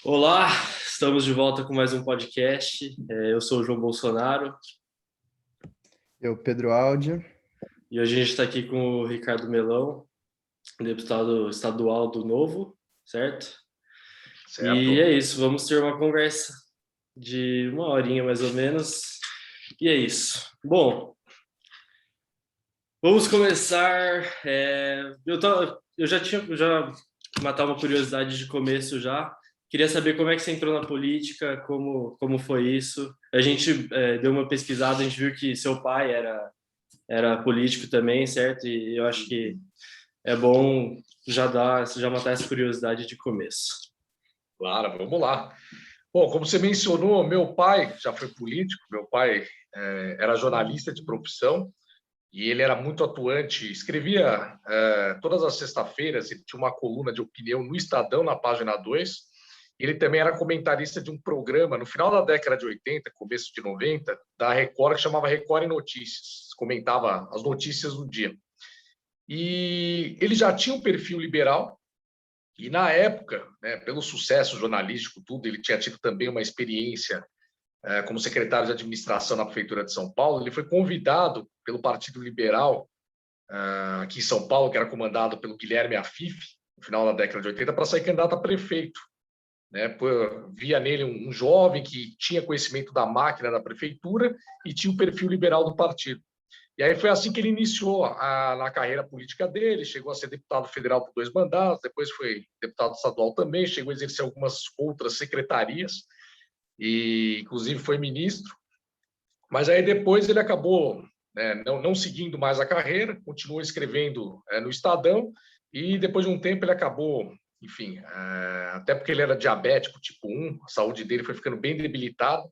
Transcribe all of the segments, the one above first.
Olá, estamos de volta com mais um podcast. Eu sou o João Bolsonaro Eu, Pedro Aldi. e hoje a gente está aqui com o Ricardo Melão, deputado estadual do Novo, certo? Certo. E é isso, vamos ter uma conversa de uma horinha mais ou menos. E é isso. Bom, vamos começar. Eu já matar uma curiosidade de começo já. Queria saber como é que você entrou na política, como foi isso. A gente deu uma pesquisada, a gente viu que seu pai era político também, certo? E eu acho que é bom já matar essa curiosidade de começo. Claro, vamos lá. Bom, como você mencionou, meu pai já foi político, meu pai era jornalista de profissão e ele era muito atuante, escrevia todas as sextas-feiras, ele tinha uma coluna de opinião no Estadão, na página 2. Ele também era comentarista de um programa no final da década de 80, começo de 90, da Record, que chamava Record em Notícias, comentava as notícias do dia. E ele já tinha um perfil liberal, e na época, né, pelo sucesso jornalístico, tudo, ele tinha tido também uma experiência como secretário de administração na Prefeitura de São Paulo. Ele foi convidado pelo Partido Liberal, aqui em São Paulo, que era comandado pelo Guilherme Afif, no final da década de 80, para sair candidato a prefeito. Né? Via nele um jovem que tinha conhecimento da máquina da prefeitura e tinha o perfil liberal do partido. E aí foi assim que ele iniciou na carreira política dele, chegou a ser deputado federal por 2 mandatos, depois foi deputado estadual também, chegou a exercer algumas outras secretarias, e inclusive foi ministro. Mas aí depois ele acabou não seguindo mais a carreira, continuou escrevendo no Estadão, e depois de um tempo ele acabou, enfim, até porque ele era diabético tipo 1, a saúde dele foi ficando bem debilitada,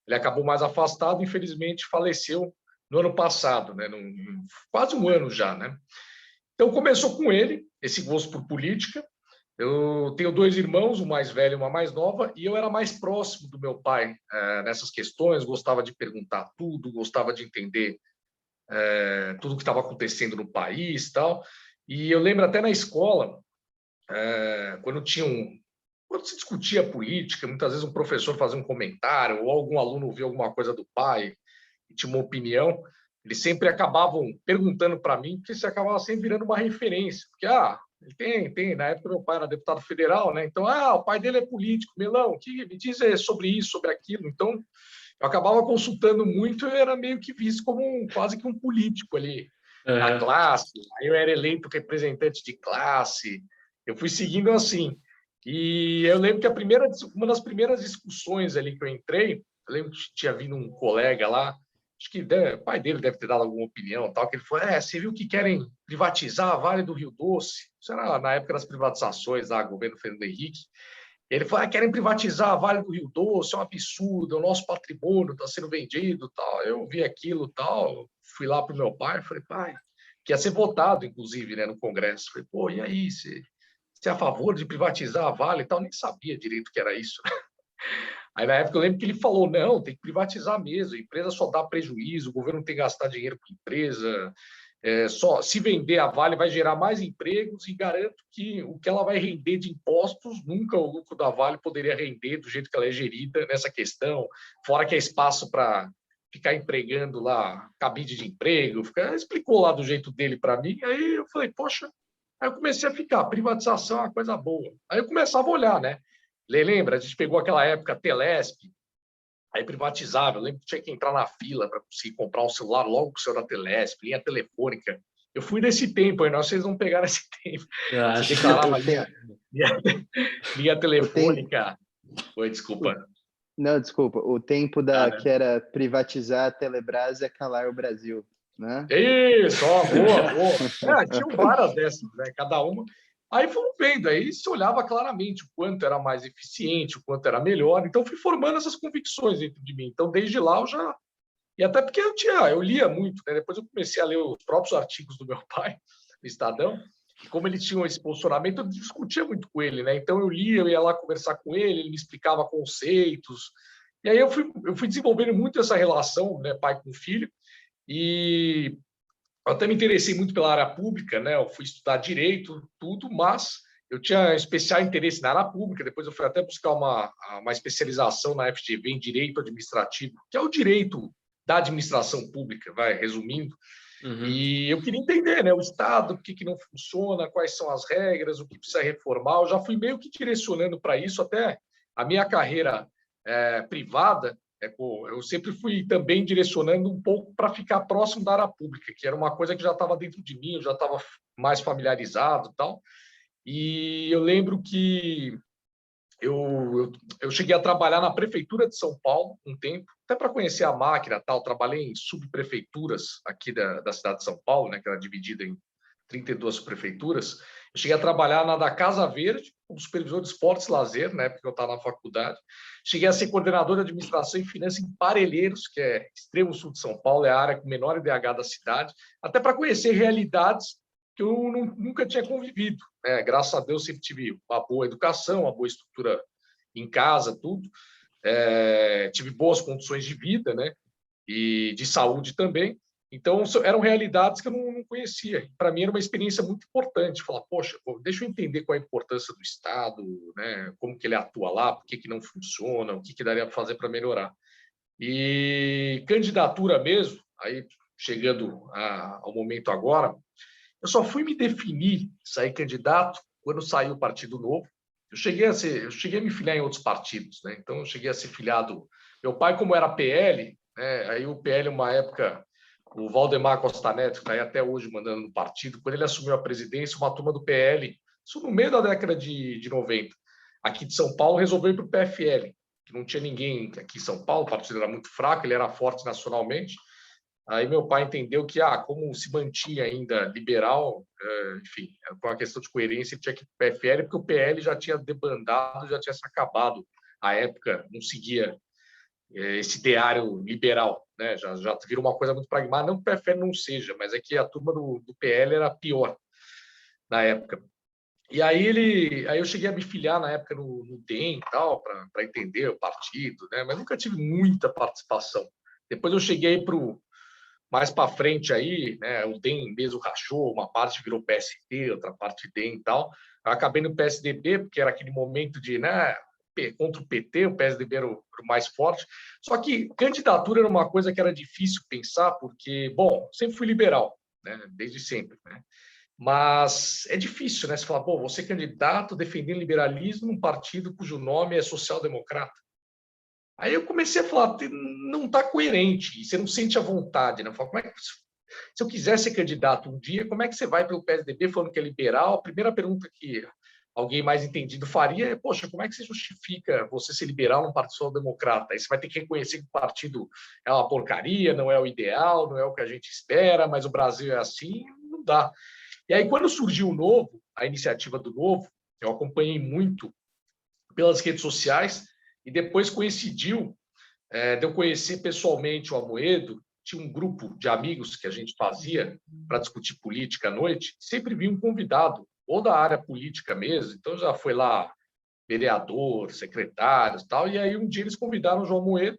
ele acabou mais afastado, infelizmente faleceu no ano passado, né? Quase um ano já, né? Então começou com ele esse gosto por política. Eu tenho 2 irmãos, um mais velho e uma mais nova, e eu era mais próximo do meu pai nessas questões, gostava de perguntar tudo, gostava de entender tudo o que estava acontecendo no país, tal. E eu lembro até na escola, quando se discutia política, muitas vezes um professor fazia um comentário ou algum aluno ouvia alguma coisa do pai e tinha uma opinião, eles sempre acabavam perguntando para mim, porque isso acabava sempre virando uma referência. Porque, na época meu pai era deputado federal, né? Então, o pai dele é político, Melão, o que me diz sobre isso, sobre aquilo? Então, eu acabava consultando muito e era meio que visto como quase que um político ali na classe. Aí eu era eleito representante de classe, eu fui seguindo assim. E eu lembro que uma das primeiras discussões ali que eu entrei, eu lembro que tinha vindo um colega lá, acho que o pai dele deve ter dado alguma opinião, tal, que ele falou, você viu que querem privatizar a Vale do Rio Doce? Isso era na época das privatizações, governo Fernando Henrique. Ele falou, querem privatizar a Vale do Rio Doce, é um absurdo, o nosso patrimônio está sendo vendido, tal. Eu vi aquilo, tal, fui lá para o meu pai, falei, pai, que ia ser votado, inclusive, né, no Congresso. Falei, e aí, você é a favor de privatizar a Vale e tal? Eu nem sabia direito o que era isso. Aí, na época, eu lembro que ele falou, não, tem que privatizar mesmo, a empresa só dá prejuízo, o governo tem que gastar dinheiro com empresa, só se vender a Vale vai gerar mais empregos e garanto que o que ela vai render de impostos, nunca o lucro da Vale poderia render do jeito que ela é gerida nessa questão, fora que é espaço para ficar empregando lá, cabide de emprego, explicou lá do jeito dele para mim, aí eu falei, poxa, aí eu comecei a ficar, privatização é uma coisa boa. Aí eu começava a olhar, né? Lembra, a gente pegou aquela época Telesp, aí privatizava. Eu lembro que tinha que entrar na fila para conseguir comprar um celular logo com o senhor da Telesp, linha telefônica. Eu fui nesse tempo, aí vocês não pegaram esse tempo. Você declarava linha telefônica. Oi, desculpa. Não, desculpa. O tempo que era privatizar a Telebrás e calar o Brasil, né? Isso, boa. Tinham várias dessas, né? Cada uma. Aí fomos vendo, aí se olhava claramente o quanto era mais eficiente, o quanto era melhor. Então, fui formando essas convicções dentro de mim. Então, desde lá, eu já... E até porque eu lia muito, né? Depois eu comecei a ler os próprios artigos do meu pai, no Estadão, e como ele tinha esse posicionamento, eu discutia muito com ele, né? Então, eu ia lá conversar com ele me explicava conceitos. E aí eu fui desenvolvendo muito essa relação, né, pai com filho, e eu até me interessei muito pela área pública, né? Eu fui estudar direito, tudo, mas eu tinha especial interesse na área pública, depois eu fui até buscar uma especialização na FGV em Direito Administrativo, que é o direito da administração pública, vai, resumindo. E eu queria entender, né, o Estado, o que não funciona, quais são as regras, o que precisa reformar. Eu já fui meio que direcionando para isso, até a minha carreira privada, eu sempre fui também direcionando um pouco para ficar próximo da área pública, que era uma coisa que já estava dentro de mim, eu já estava mais familiarizado e tal. E eu lembro que eu cheguei a trabalhar na prefeitura de São Paulo um tempo, até para conhecer a máquina, tal. Trabalhei em subprefeituras aqui da cidade de São Paulo, né, que era dividida em 32 prefeituras. Eu cheguei a trabalhar na da Casa Verde, como supervisor de esportes e lazer, na época que eu estava na faculdade. Cheguei a ser coordenador de administração e finanças em Parelheiros, que é extremo sul de São Paulo, é a área com menor IDH da cidade, até para conhecer realidades que eu nunca tinha convivido, né? Graças a Deus sempre tive uma boa educação, uma boa estrutura em casa, tudo. Tive boas condições de vida, né? E de saúde também. Então, eram realidades que eu não conhecia. Para mim, era uma experiência muito importante. Falar, poxa, deixa eu entender qual é a importância do Estado, né? Como que ele atua lá, por que não funciona, o que daria para fazer para melhorar. E candidatura mesmo, aí chegando ao momento agora, eu só fui me definir, sair candidato, quando saiu o Partido Novo. Eu cheguei a me filiar em outros partidos, né? Então, eu cheguei a ser filiado. Meu pai, como era PL, né? Aí o PL, uma época, o Valdemar Costa Neto, que está aí até hoje mandando no partido, quando ele assumiu a presidência, uma turma do PL, isso no meio da década de 90, aqui de São Paulo, resolveu ir para o PFL, que não tinha ninguém aqui em São Paulo, o partido era muito fraco, ele era forte nacionalmente. Aí meu pai entendeu que, como se mantinha ainda liberal, enfim, com a questão de coerência, ele tinha que ir para o PFL, porque o PL já tinha debandado, já tinha se acabado. À época, não seguia esse ideário liberal, né? Já virou uma coisa muito pragmática. Não que o PFL não seja, mas é que a turma do PL era pior na época. E aí eu cheguei a me filiar na época no DEM e tal, para entender o partido, né? Mas nunca tive muita participação. Depois eu cheguei mais para frente aí, né, o DEM mesmo rachou, uma parte virou PSD, outra parte DEM e tal. Eu acabei no PSDB, porque era aquele momento de, né, contra o PT, o PSDB era o mais forte. Só que candidatura era uma coisa que era difícil pensar, porque, bom, sempre fui liberal, né, desde sempre, né? Mas é difícil, né? Você fala, bom, você é candidato defendendo liberalismo num partido cujo nome é social-democrata. Aí eu comecei a falar, não está coerente, você não sente a vontade, né? Eu falo, se eu quiser ser candidato um dia, como é que você vai pelo PSDB falando que é liberal? A primeira pergunta que alguém mais entendido faria é, poxa, como é que você justifica você ser liberal num partido social-democrata? Aí você vai ter que reconhecer que o partido é uma porcaria, não é o ideal, não é o que a gente espera, mas o Brasil é assim, não dá. E aí, quando surgiu o Novo, a iniciativa do Novo, eu acompanhei muito pelas redes sociais, e depois coincidiu de eu conhecer pessoalmente o Amoedo. Tinha um grupo de amigos que a gente fazia para discutir política à noite, sempre vinha um convidado, ou da área política mesmo, então já foi lá vereador, secretários e tal, e aí um dia eles convidaram o João Amoedo,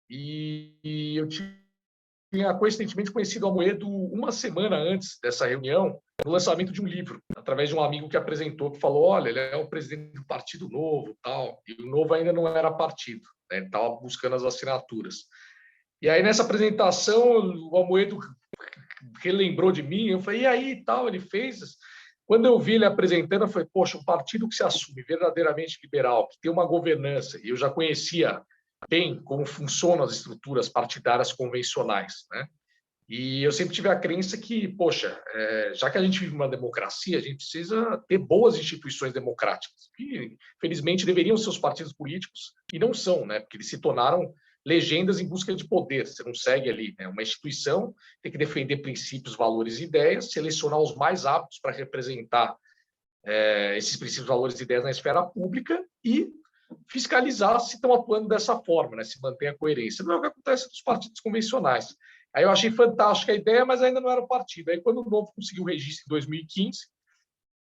e eu tinha coincidentemente conhecido o Amoedo uma semana antes dessa reunião, no lançamento de um livro, através de um amigo que apresentou, que falou, olha, ele é o presidente do Partido Novo, tal, e o Novo ainda não era partido, né? Ele estava buscando as assinaturas. E aí, nessa apresentação, o Amoedo relembrou de mim, eu falei, e aí, tal, ele fez. Quando eu vi ele apresentando, eu falei, poxa, um partido que se assume verdadeiramente liberal, que tem uma governança, e eu já conhecia bem como funcionam as estruturas partidárias convencionais, né? E eu sempre tive a crença que, poxa, já que a gente vive uma democracia, a gente precisa ter boas instituições democráticas, que, felizmente, deveriam ser os partidos políticos, e não são, né? Porque eles se tornaram legendas em busca de poder. Você não segue ali, né? Uma instituição tem que defender princípios, valores e ideias, selecionar os mais aptos para representar esses princípios, valores e ideias na esfera pública e fiscalizar se estão atuando dessa forma, né? Se mantém a coerência. Não é o que acontece nos partidos convencionais. Aí eu achei fantástica a ideia, mas ainda não era o partido. Aí, quando o Novo conseguiu o registro em 2015,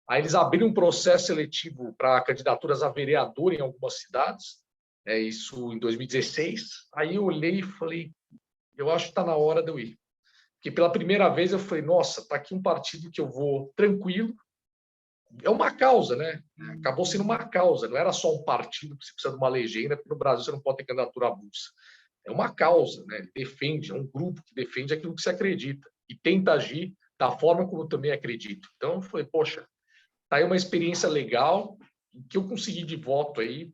aí eles abriram um processo seletivo para candidaturas a vereador em algumas cidades, isso em 2016. Aí eu olhei e falei, eu acho que está na hora de eu ir. Porque pela primeira vez eu falei, nossa, está aqui um partido que eu vou tranquilo, é uma causa, né? Acabou sendo uma causa, não era só um partido que você precisa de uma legenda, porque no Brasil você não pode ter candidatura avulsa. É uma causa, né? Ele defende, é um grupo que defende aquilo que você acredita e tenta agir da forma como eu também acredito. Então, eu falei, poxa, tá aí uma experiência legal que eu consegui de voto aí,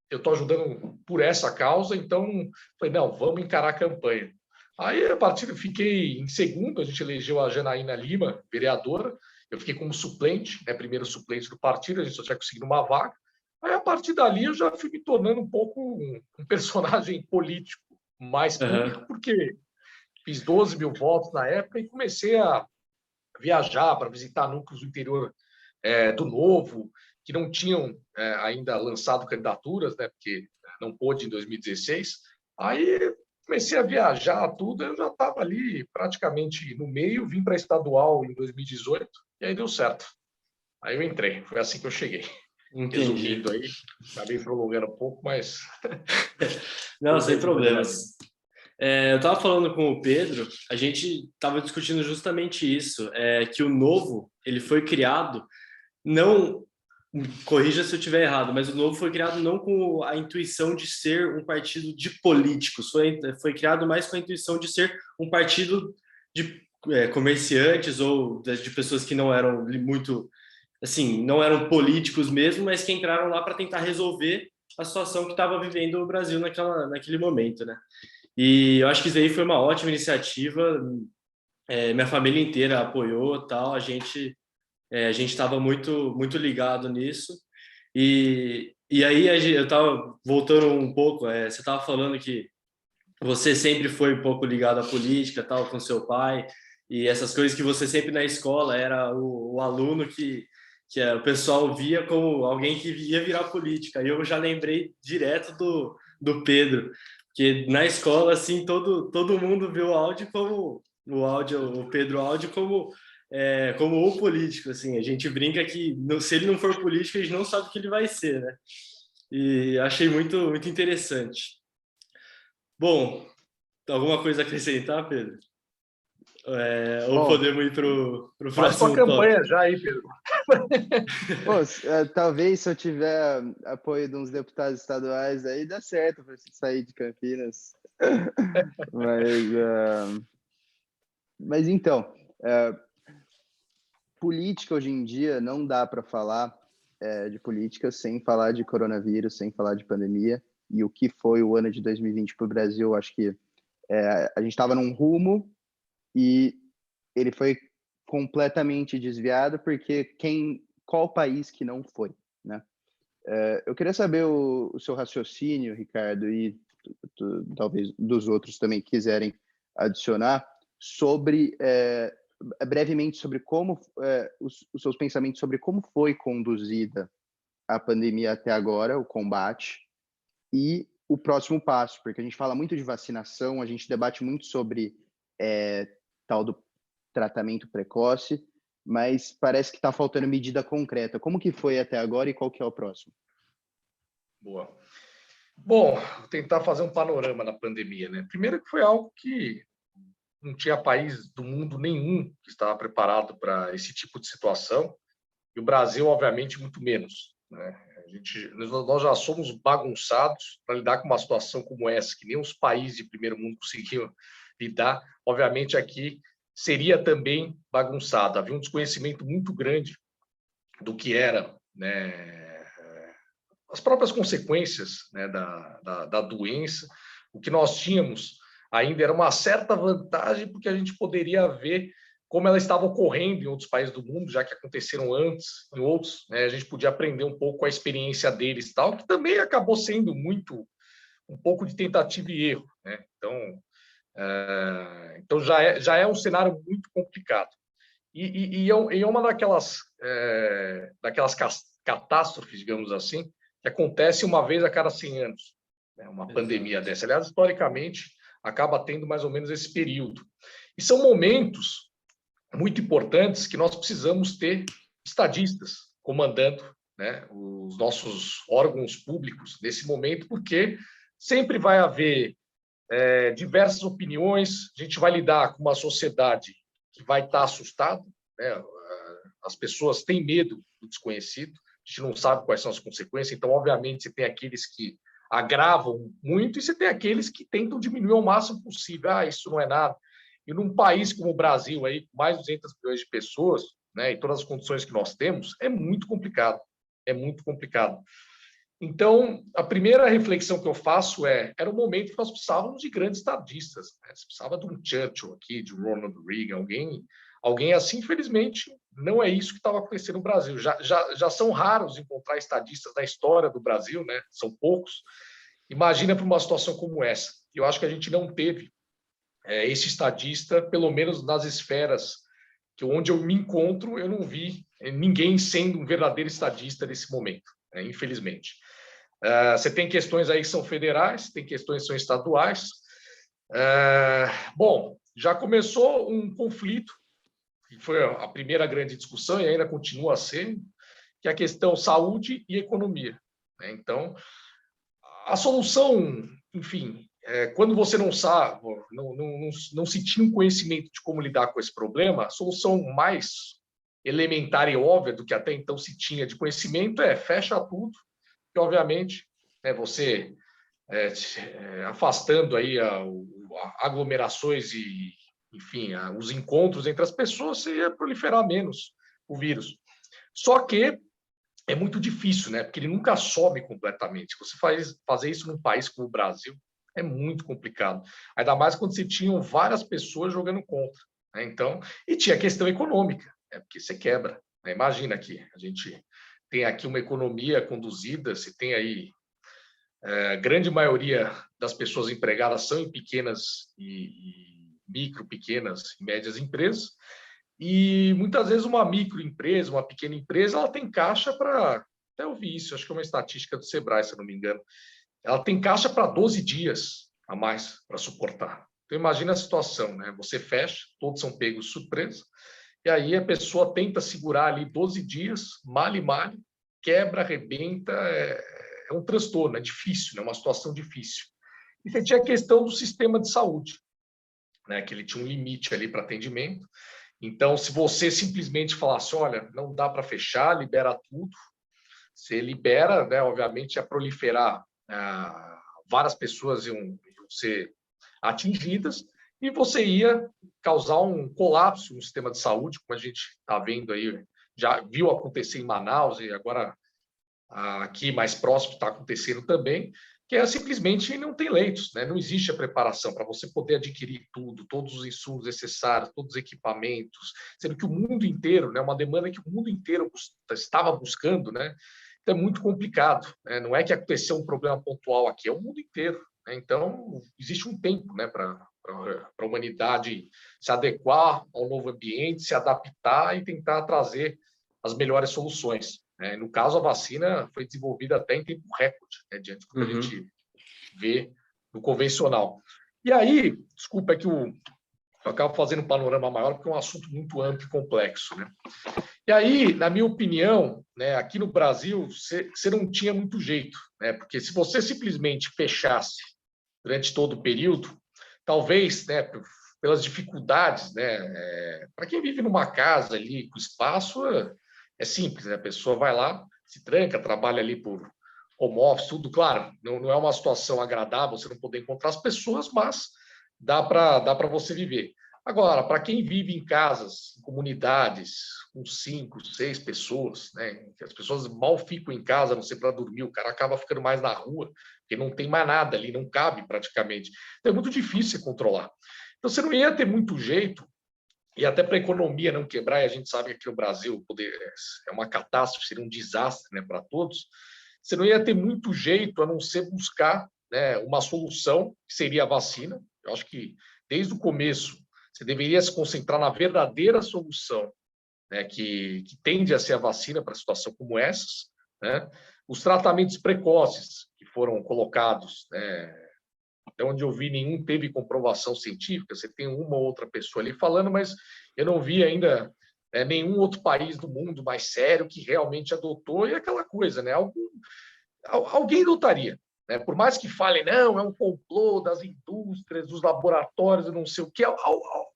eu estou ajudando por essa causa, então, falei, não, vamos encarar a campanha. Aí, a partir fiquei em segundo, a gente elegeu a Janaína Lima, vereadora, eu fiquei como suplente, né, primeiro suplente do partido, a gente só tinha conseguido uma vaga. Aí, a partir dali, eu já fui me tornando um pouco um personagem político mais público, porque fiz 12 mil votos na época e comecei a viajar para visitar núcleos do interior do Novo, que não tinham ainda lançado candidaturas, né, porque não pôde em 2016. Aí comecei a viajar tudo, eu já estava ali praticamente no meio, vim para estadual em 2018 e aí deu certo. Aí eu entrei, foi assim que eu cheguei. Entendi. Resumindo aí, acabei prolongando um pouco, mas... Não, sem problemas. Eu estava falando com o Pedro, a gente estava discutindo justamente isso, que o Novo, ele foi criado, não, corrija se eu estiver errado, mas o Novo foi criado não com a intuição de ser um partido de políticos, foi criado mais com a intuição de ser um partido de comerciantes ou de pessoas que não eram muito, assim, não eram políticos mesmo, mas que entraram lá para tentar resolver a situação que estava vivendo o Brasil naquele momento, né? E eu acho que isso aí foi uma ótima iniciativa. Minha família inteira apoiou, tal. A gente estava muito ligado nisso. E aí eu estava voltando um pouco. Você estava falando que você sempre foi um pouco ligado à política, tal, com seu pai e essas coisas que você sempre na escola era o aluno que o pessoal via como alguém que ia virar política. E eu já lembrei direto do Pedro, que na escola assim todo mundo viu o Pedro Áudio como o político, assim. A gente brinca que se ele não for político, a gente não sabe o que ele vai ser, né? E achei muito interessante. Bom, alguma coisa a acrescentar, Pedro? Ou Bom, podemos ir para o Faz sua próximo campanha tópico? já aí, Pedro. talvez se eu tiver apoio de uns deputados estaduais aí, dá certo para sair de Campinas. Mas então, política hoje em dia não dá para falar de política sem falar de coronavírus, sem falar de pandemia. E o que foi o ano de 2020 para o Brasil, acho que a gente estava num rumo e ele foi completamente desviado, porque qual país que não foi, né? Eu queria saber o seu raciocínio, Ricardo, e talvez dos outros também quiserem adicionar, sobre brevemente sobre como os seus pensamentos sobre como foi conduzida a pandemia até agora, o combate, e o próximo passo, porque a gente fala muito de vacinação, a gente debate muito sobre tal do tratamento precoce, mas parece que está faltando medida concreta. Como que foi até agora e qual que é o próximo? Boa. Bom, vou tentar fazer um panorama na pandemia, né? Primeiro que foi algo que não tinha país do mundo nenhum que estava preparado para esse tipo de situação, e o Brasil, obviamente, muito menos, né? Nós já somos bagunçados para lidar com uma situação como essa, que nem os países de primeiro mundo conseguiam lidar. Obviamente, aqui seria também bagunçado. Havia um desconhecimento muito grande do que era, né, as próprias consequências, né, da doença. O que nós tínhamos ainda era uma certa vantagem, porque a gente poderia ver como ela estava ocorrendo em outros países do mundo, já que aconteceram antes em outros, né? A gente podia aprender um pouco com a experiência deles, tal, que também acabou sendo um pouco de tentativa e erro, né? Então já é um cenário muito complicado. E é uma daquelas catástrofes, digamos assim, que acontece uma vez a cada 100 anos, né? Uma pandemia dessa. Aliás, historicamente, acaba tendo mais ou menos esse período. E são momentos muito importantes que nós precisamos ter estadistas comandando, né, os nossos órgãos públicos nesse momento, porque sempre vai haver diversas opiniões, a gente vai lidar com uma sociedade que vai estar assustada, né? As pessoas têm medo do desconhecido, a gente não sabe quais são as consequências, então, obviamente, você tem aqueles que agravam muito e você tem aqueles que tentam diminuir ao máximo possível. Isso não é nada. E num país como o Brasil, aí, com mais de 200 milhões de pessoas, né, e todas as condições que nós temos, é muito complicado. É muito complicado. Então, a primeira reflexão que eu faço era um momento que nós precisávamos de grandes estadistas. Né? Você precisava de um Churchill aqui, de Ronald Reagan, alguém assim. Infelizmente, não é isso que estava acontecendo no Brasil. Já são raros encontrar estadistas na história do Brasil, né? São poucos. Imagina para uma situação como essa. Eu acho que a gente não teve esse estadista, pelo menos nas esferas onde eu me encontro, eu não vi ninguém sendo um verdadeiro estadista nesse momento, né? Infelizmente. Você tem questões aí que são federais, tem questões que são estaduais. Bom, já começou um conflito, que foi a primeira grande discussão e ainda continua a ser, que é a questão saúde e economia. Né? Então, a solução, enfim, quando você não sabe, não se tinha um conhecimento de como lidar com esse problema, a solução mais elementar e óbvia do que até então se tinha de conhecimento fecha tudo, que obviamente você afastando aí aglomerações e, enfim, os encontros entre as pessoas, você ia proliferar menos o vírus. Só que é muito difícil, né? Porque ele nunca some completamente. Você fazer isso num país como o Brasil é muito complicado. Ainda mais quando você tinha várias pessoas jogando contra. Né? Então, e tinha a questão econômica, porque você quebra. Né? Imagina que a gente tem aqui uma economia conduzida, você tem aí a grande maioria das pessoas empregadas são em pequenas e micro, pequenas e médias empresas, e muitas vezes uma microempresa, uma pequena empresa, ela tem caixa para, até eu vi isso, acho que é uma estatística do Sebrae, se eu não me engano, ela tem caixa para 12 dias a mais para suportar. Então imagina a situação, né? Você fecha, todos são pegos de surpresa, e aí a pessoa tenta segurar ali 12 dias, male, quebra, arrebenta, é um transtorno, é difícil, é uma situação difícil. E você tinha a questão do sistema de saúde, né, que ele tinha um limite ali para atendimento. Então, se você simplesmente falasse, olha, não dá para fechar, libera tudo, você libera, né, obviamente, ia proliferar, várias pessoas iam ser atingidas e você ia causar um colapso no sistema de saúde, como a gente está vendo aí, já viu acontecer em Manaus e agora aqui mais próximo está acontecendo também, que simplesmente não tem leitos, né? Não existe a preparação para você poder adquirir tudo, todos os insumos necessários, todos os equipamentos, sendo que o mundo inteiro, né, uma demanda que o mundo inteiro estava buscando, né? Então é muito complicado, né? Não é que aconteceu um problema pontual aqui, é o mundo inteiro. Né? Então existe um tempo, né, para a humanidade se adequar ao novo ambiente, se adaptar e tentar trazer as melhores soluções. No caso, a vacina foi desenvolvida até em tempo recorde, né, diante do que a gente vê no convencional. E aí, desculpa, eu acabo fazendo um panorama maior, porque é um assunto muito amplo e complexo. Né? E aí, na minha opinião, né, aqui no Brasil, você não tinha muito jeito, né, porque se você simplesmente fechasse durante todo o período, talvez, né, pelas dificuldades, né, para quem vive numa casa ali com espaço, é simples, né? A pessoa vai lá, se tranca, trabalha ali por home office, tudo, claro, não é uma situação agradável você não poder encontrar as pessoas, mas dá para você viver. Agora, para quem vive em casas, em comunidades, com 5, 6 pessoas, né? As pessoas mal ficam em casa, a não ser para dormir, o cara acaba ficando mais na rua, porque não tem mais nada ali, não cabe praticamente. Então é muito difícil controlar. Então você não ia ter muito jeito. E até para a economia não quebrar, e a gente sabe que aqui no Brasil é uma catástrofe, seria um desastre, né, para todos, você não ia ter muito jeito a não ser buscar, né, uma solução, que seria a vacina. Eu acho que, desde o começo, você deveria se concentrar na verdadeira solução, né, que tende a ser a vacina para situação como essas. Né? Os tratamentos precoces que foram colocados, né, até onde eu vi, nenhum teve comprovação científica. Você tem uma ou outra pessoa ali falando, mas eu não vi ainda nenhum outro país do mundo mais sério que realmente adotou. E aquela coisa, né? Alguém adotaria. Né? Por mais que falem, não, é um complô das indústrias, dos laboratórios, não sei o quê,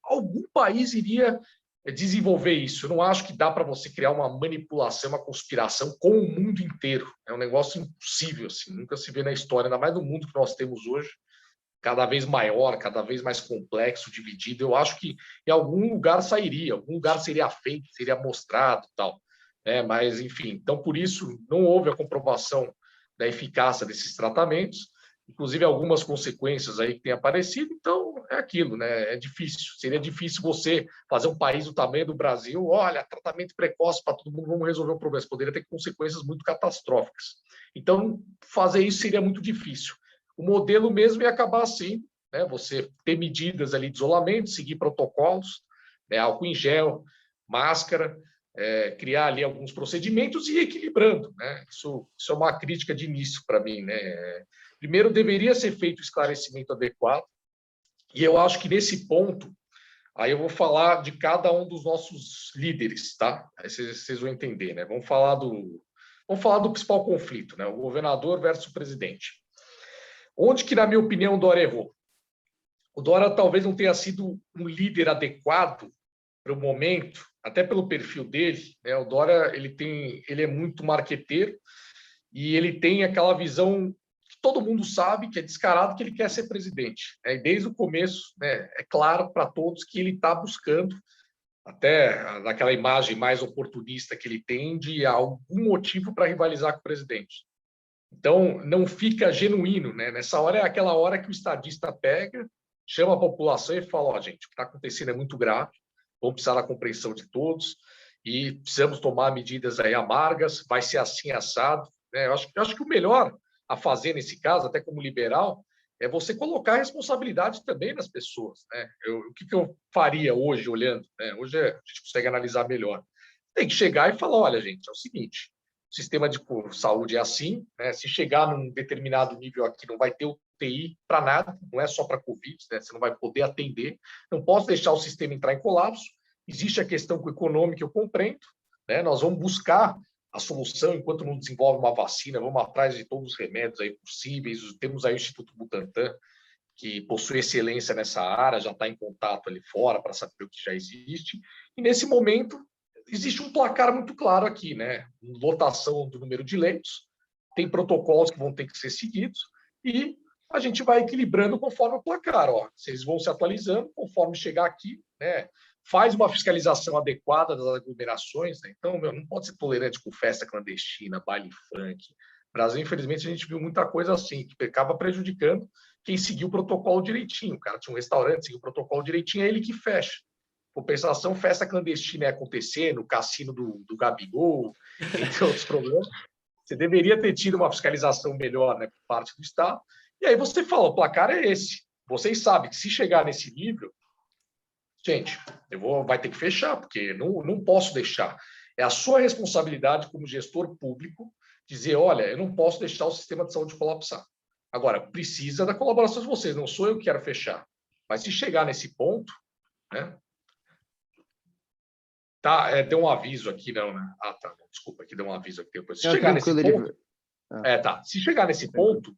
algum país iria desenvolver isso. Eu não acho que dá para você criar uma manipulação, uma conspiração com o mundo inteiro. É um negócio impossível, assim, nunca se vê na história, ainda mais no mundo que nós temos hoje, cada vez maior, cada vez mais complexo, dividido. Eu acho que em algum lugar sairia, algum lugar seria feito, seria mostrado, tal. Mas, enfim, então por isso não houve a comprovação da eficácia desses tratamentos, inclusive algumas consequências aí que têm aparecido. Então é aquilo, né? É difícil, seria difícil você fazer um país do tamanho do Brasil, olha, tratamento precoce para todo mundo, vamos resolver o problema. Isso poderia ter consequências muito catastróficas. Então fazer isso seria muito difícil. O modelo mesmo ia acabar assim, né? Você ter medidas ali de isolamento, seguir protocolos, né? Álcool em gel, máscara, criar ali alguns procedimentos e ir equilibrando, né? Isso é uma crítica de início para mim, né? Primeiro, deveria ser feito o esclarecimento adequado, e eu acho que nesse ponto, aí eu vou falar de cada um dos nossos líderes, tá? Aí vocês vão entender, né? Vamos falar do principal conflito, né? O governador versus o presidente. Onde que, na minha opinião, o Dória errou? O Dória talvez não tenha sido um líder adequado para o momento, até pelo perfil dele, né? O Dória ele é muito marqueteiro e ele tem aquela visão que todo mundo sabe, que é descarado, que ele quer ser presidente. E desde o começo, né, é claro para todos que ele está buscando, até naquela imagem mais oportunista que ele tem, de algum motivo para rivalizar com o presidente. Então, não fica genuíno, né? Nessa hora é aquela hora que o estadista pega, chama a população e fala, ó, gente, o que está acontecendo é muito grave, vamos precisar da compreensão de todos e precisamos tomar medidas aí amargas, vai ser assim assado, né? Eu acho que o melhor a fazer nesse caso, até como liberal, é você colocar a responsabilidade também nas pessoas, né? O que eu faria hoje, olhando, né? Hoje a gente consegue analisar melhor. Tem que chegar e falar, olha, gente, é o seguinte, o sistema de saúde é assim, né? Se chegar num determinado nível aqui, não vai ter UTI para nada, não é só para Covid, né? Você não vai poder atender, não posso deixar o sistema entrar em colapso, existe a questão econômica, eu compreendo, né? Nós vamos buscar a solução enquanto não desenvolve uma vacina, vamos atrás de todos os remédios aí possíveis, temos aí o Instituto Butantan, que possui excelência nessa área, já está em contato ali fora para saber o que já existe, e nesse momento existe um placar muito claro aqui, né? Lotação do número de leitos, tem protocolos que vão ter que ser seguidos e a gente vai equilibrando conforme o placar. Ó, vocês vão se atualizando conforme chegar aqui, né? Faz uma fiscalização adequada das aglomerações, né? Então, não pode ser tolerante com festa clandestina, baile funk. No Brasil, infelizmente, a gente viu muita coisa assim, que acaba prejudicando quem seguiu o protocolo direitinho. O cara tinha um restaurante, seguiu o protocolo direitinho, é ele que fecha. Compensação, festa clandestina ia acontecer no cassino do Gabigol, entre outros problemas. Você deveria ter tido uma fiscalização melhor, né, por parte do Estado. E aí você fala, o placar é esse. Vocês sabem que se chegar nesse nível, gente, vai ter que fechar, porque não posso deixar. É a sua responsabilidade como gestor público dizer, olha, eu não posso deixar o sistema de saúde colapsar. Agora, precisa da colaboração de vocês, não sou eu que quero fechar. Mas se chegar nesse ponto, né? Tá, deu um aviso aqui, não, né? Ah, tá, desculpa, aqui deu um aviso aqui depois. Se chegar nesse ponto, tá. Se chegar nesse ponto,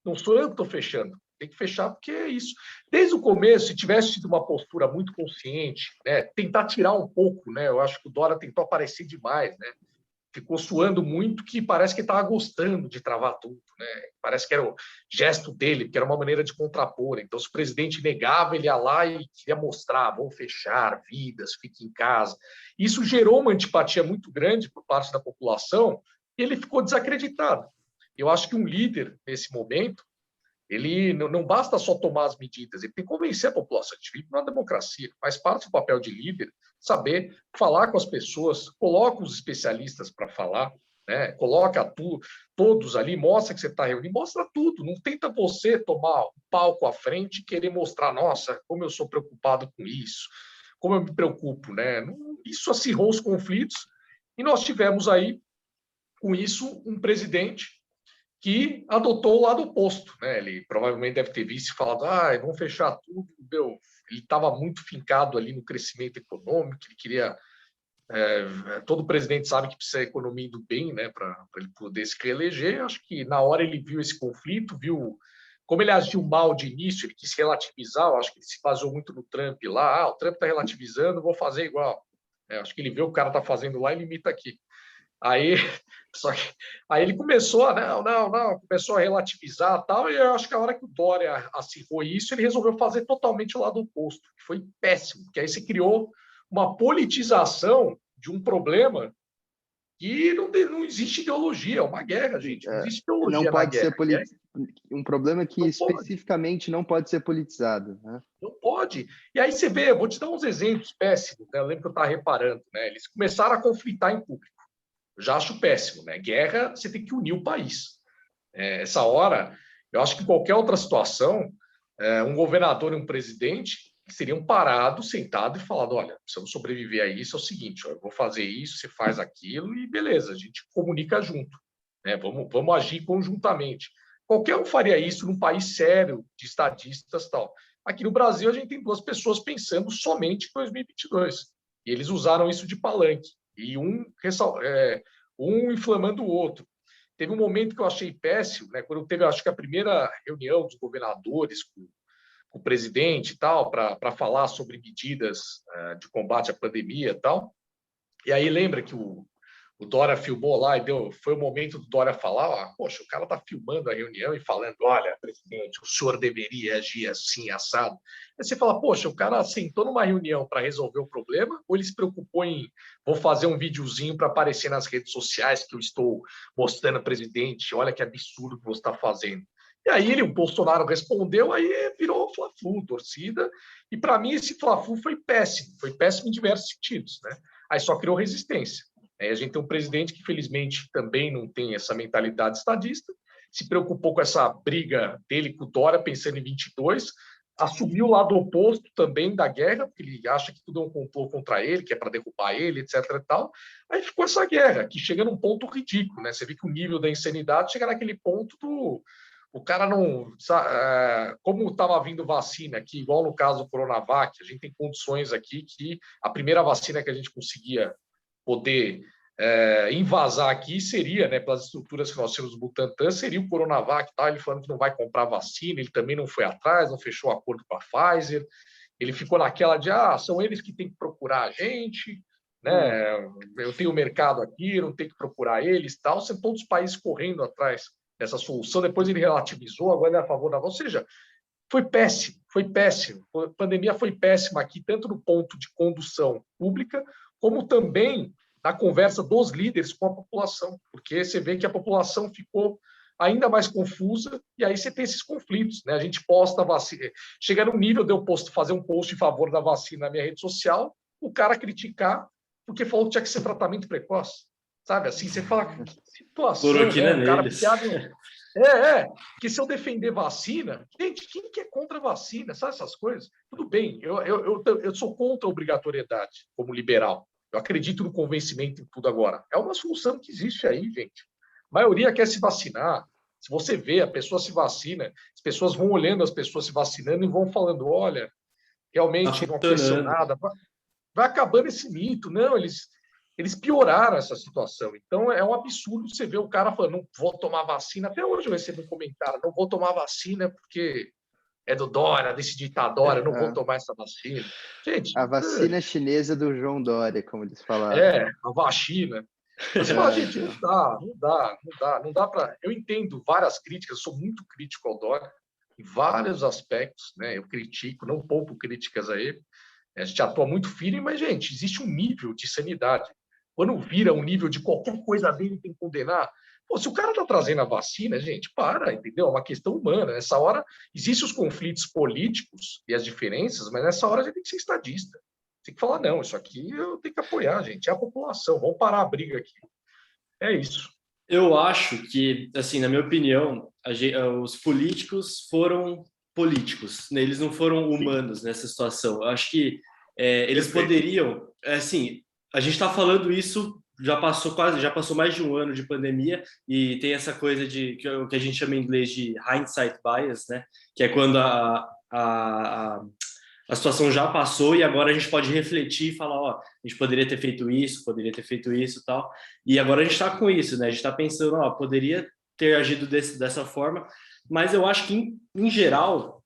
não sou eu que estou fechando. Tem que fechar porque é isso. Desde o começo, se tivesse tido uma postura muito consciente, né, tentar tirar um pouco, né? Eu acho que o Dória tentou aparecer demais, né? Ficou suando muito, que parece que estava gostando de travar tudo, né? Parece que era o gesto dele, que era uma maneira de contrapor. Então, se o presidente negava, ele ia lá e queria mostrar, vão fechar vidas, fique em casa. Isso gerou uma antipatia muito grande por parte da população e ele ficou desacreditado. Eu acho que um líder, nesse momento, ele não basta só tomar as medidas, ele tem que convencer a população. A gente vive numa democracia, faz parte do papel de líder saber falar com as pessoas, coloca os especialistas para falar, né? Coloca todos ali, mostra que você está reunindo, mostra tudo, não tenta você tomar o palco à frente e querer mostrar, nossa, como eu sou preocupado com isso, como eu me preocupo, né? Isso acirrou os conflitos e nós tivemos aí, com isso, um presidente que adotou o lado oposto, né? Ele provavelmente deve ter visto e falado, vamos fechar tudo. Ele estava muito fincado ali no crescimento econômico, ele queria... todo presidente sabe que precisa da economia indo bem, né, para ele poder se reeleger. Acho que na hora ele viu esse conflito, viu como ele agiu mal de início, ele quis relativizar, eu acho que ele se baseou muito no Trump lá, o Trump está relativizando, vou fazer igual. Acho que ele vê o cara está fazendo lá e limita aqui. Aí, só que, aí ele começou começou a relativizar tal, e eu acho que a hora que o Dória acirrou isso, ele resolveu fazer totalmente o lado oposto, que foi péssimo, porque aí você criou uma politização de um problema que não existe ideologia, é uma guerra, gente. Não existe ideologia não pode na ser guerra. um problema que não especificamente pode. não pode ser politizado. Né? Não pode. E aí você vê, vou te dar uns exemplos péssimos, né? Eu lembro que eu estava reparando, né? Eles começaram a conflitar em público. Eu já acho péssimo, né? Guerra, você tem que unir o país. Essa hora, eu acho que em qualquer outra situação, um governador e um presidente seriam parados, sentados e falado, olha, precisamos sobreviver a isso, é o seguinte, ó, eu vou fazer isso, você faz aquilo e beleza, a gente comunica junto, né? Vamos agir conjuntamente. Qualquer um faria isso num país sério, de estadistas e tal. Aqui no Brasil, a gente tem duas pessoas pensando somente em 2022. E eles usaram isso de palanque. E um inflamando o outro. Teve um momento que eu achei péssimo, né? Quando teve, acho que a primeira reunião dos governadores com o presidente e tal, para falar sobre medidas de combate à pandemia e tal. E aí lembra que o Dória filmou lá e foi o momento do Dória falar, poxa, o cara está filmando a reunião e falando, olha, presidente, o senhor deveria agir assim, assado. Aí você fala, poxa, o cara sentou numa reunião para resolver o problema ou ele se preocupou em, vou fazer um videozinho para aparecer nas redes sociais que eu estou mostrando ao presidente, olha que absurdo que você está fazendo. E aí o Bolsonaro respondeu, aí virou Fla-Flu, torcida, e para mim esse Fla-Flu foi péssimo em diversos sentidos, né? Aí só criou resistência. A gente tem um presidente que, infelizmente, também não tem essa mentalidade estadista, se preocupou com essa briga dele com o Dória, pensando em 22, assumiu o lado oposto também da guerra, porque ele acha que tudo é um complô contra ele, que é para derrubar ele, etc. E tal. Aí ficou essa guerra, que chega num ponto ridículo, né? Você vê que o nível da insanidade chega naquele ponto do... O cara não... Como estava vindo vacina aqui, igual no caso do Coronavac, a gente tem condições aqui que a primeira vacina que a gente conseguia poder invasar aqui seria, né, pelas estruturas que nós temos do Butantan, seria o Coronavac, tá? Ele falando que não vai comprar vacina, ele também não foi atrás, não fechou acordo com a Pfizer, ele ficou naquela de, são eles que têm que procurar a gente, né? Eu tenho o mercado aqui, não tenho que procurar eles, tal, são todos os países correndo atrás dessa solução, depois ele relativizou, agora ele é a favor da... Ou seja, foi péssimo. A pandemia foi péssima aqui, tanto no ponto de condução pública, como também na conversa dos líderes com a população, porque você vê que a população ficou ainda mais confusa e aí você tem esses conflitos, né? A gente posta a vacina, chega no nível de eu fazer um post em favor da vacina na minha rede social, o cara criticar porque falou que tinha que ser tratamento precoce, sabe? Assim, você fala, que situação, Cloroquina né? O cara neles. Porque se eu defender vacina, gente, quem que é contra a vacina? Sabe essas coisas? Tudo bem, eu sou contra a obrigatoriedade como liberal. Eu acredito no convencimento em tudo agora. É uma solução que existe aí, gente. A maioria quer se vacinar. Se você vê, a pessoa se vacina, as pessoas vão olhando as pessoas se vacinando e vão falando, olha, realmente não aconteceu nada. Vai acabando esse mito. Não, eles pioraram essa situação. Então, é um absurdo você ver o cara falando, não vou tomar vacina. Até hoje eu recebo um comentário, não vou tomar vacina porque é do Dória, desse ditador, não vou tomar essa vacina. Gente, a vacina chinesa do João Dória, como eles falaram. A vacina. Você fala, gente, não dá para... Eu entendo várias críticas, sou muito crítico ao Dória, em vários aspectos, né? Eu critico, não poupo críticas a ele. A gente atua muito firme, mas, gente, existe um nível de sanidade. Quando vira um nível de qualquer coisa dele tem que condenar, pô, se o cara está trazendo a vacina, gente, entendeu? É uma questão humana. Nessa hora, existem os conflitos políticos e as diferenças, mas nessa hora a gente tem que ser estadista. Tem que falar, não, isso aqui eu tenho que apoiar, gente. É a população, vamos parar a briga aqui. É isso. Eu acho que, assim, na minha opinião, os políticos foram políticos, né? Eles não foram humanos nessa situação. Eu acho que eles poderiam, assim, a gente está falando isso, já passou mais de um ano de pandemia e tem essa coisa de que a gente chama em inglês de hindsight bias, né? Que é quando a situação já passou e agora a gente pode refletir e falar, a gente poderia ter feito isso e tal. E agora a gente está com isso, né? A gente está pensando, poderia ter agido dessa forma, mas eu acho que, em geral,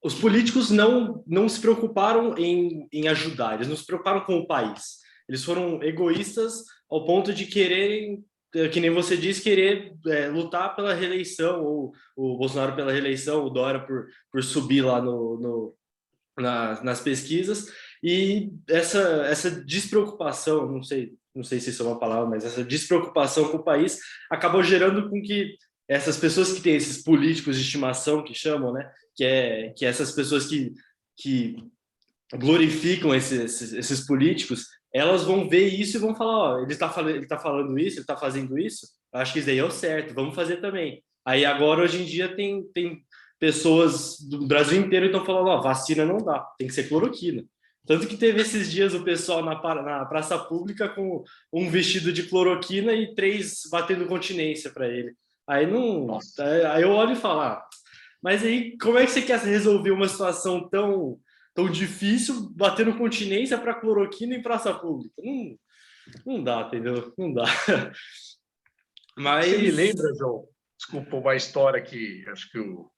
os políticos não se preocuparam em ajudar, eles não se preocuparam com o país. Eles foram egoístas ao ponto de quererem, que nem você disse, querer lutar pela reeleição, ou o Bolsonaro pela reeleição, o Dória por subir lá nas pesquisas, e essa despreocupação, não sei se isso é uma palavra, mas essa despreocupação com o país acabou gerando com que essas pessoas que têm esses políticos de estimação, que chamam, né, que essas pessoas que glorificam esses políticos, elas vão ver isso e vão falar, ó, ele tá falando isso, ele tá fazendo isso, eu acho que isso daí é o certo, vamos fazer também. Aí agora, hoje em dia, tem pessoas do Brasil inteiro que estão falando, ó, vacina não dá, tem que ser cloroquina. Tanto que teve esses dias o pessoal na praça pública com um vestido de cloroquina e 3 batendo continência para ele. Aí não. Nossa. Aí eu olho e falo, mas aí como é que você quer resolver uma situação tão difícil batendo continência para cloroquina em praça pública? Não dá, entendeu? Não dá. Mas. Você me lembra, João? Desculpa, uma história que acho que o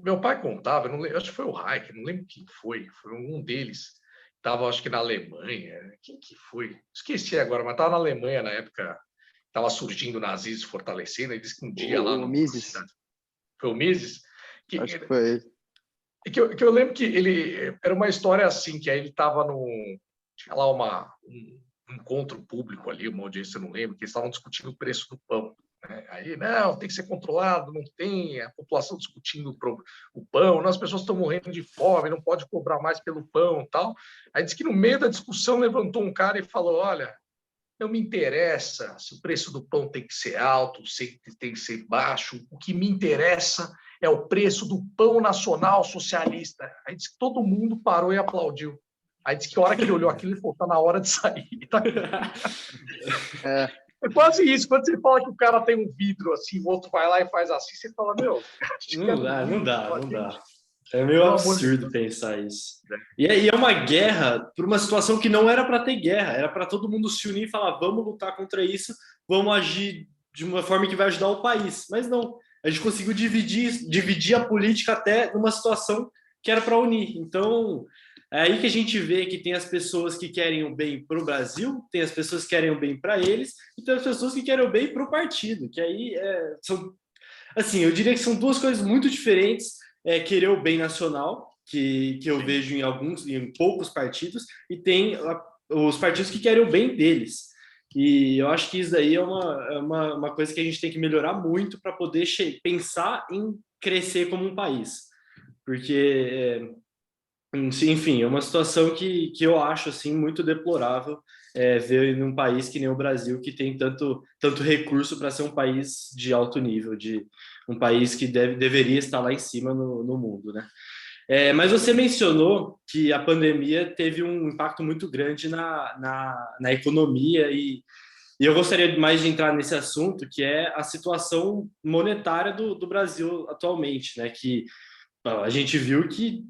meu pai contava, não lembro, acho que foi o Reich, não lembro quem foi um deles. Estava, acho que na Alemanha. Quem que foi? Esqueci agora, mas estava na Alemanha na época. Estava surgindo o nazismo, fortalecendo. Ele disse que um dia lá O no Mises. foi o Mises. Acho que foi ele. Que eu lembro que ele era uma história assim, que aí ele estava tinha lá um encontro público ali, uma audiência, eu não lembro, que eles estavam discutindo o preço do pão. Né? Aí, não, tem que ser controlado, não tem, a população discutindo o pão, não, as pessoas estão morrendo de fome, não pode cobrar mais pelo pão e tal. Aí disse que no meio da discussão levantou um cara e falou, olha, não me interessa se o preço do pão tem que ser alto, se tem que ser baixo, o que me interessa é o preço do pão nacional socialista. Aí disse que todo mundo parou e aplaudiu. Aí disse que a hora que ele olhou aquilo, ele falou, tá na hora de sair. É quase isso. Quando você fala que o cara tem um vidro assim, o outro vai lá e faz assim, você fala, meu... Não dá. É meio absurdo pensar isso. E aí é uma guerra por uma situação que não era para ter guerra, era para todo mundo se unir e falar, vamos lutar contra isso, vamos agir de uma forma que vai ajudar o país. Mas não, a gente conseguiu dividir a política até numa situação que era para unir. Então, é aí que a gente vê que tem as pessoas que querem o bem para o Brasil, tem as pessoas que querem o bem para eles, e tem as pessoas que querem o bem para o partido, que aí são, assim, eu diria que são duas coisas muito diferentes, querer o bem nacional, que eu vejo em poucos partidos, e tem os partidos que querem o bem deles. E eu acho que isso daí é uma coisa que a gente tem que melhorar muito para poder pensar em crescer como um país. Porque, enfim, é uma situação que eu acho assim, muito deplorável ver num país que nem o Brasil, que tem tanto recurso para ser um país de alto nível, de um país que deveria estar lá em cima no mundo, né? Mas você mencionou que a pandemia teve um impacto muito grande na economia e eu gostaria mais de entrar nesse assunto, que é a situação monetária do Brasil atualmente, né? Que a gente viu que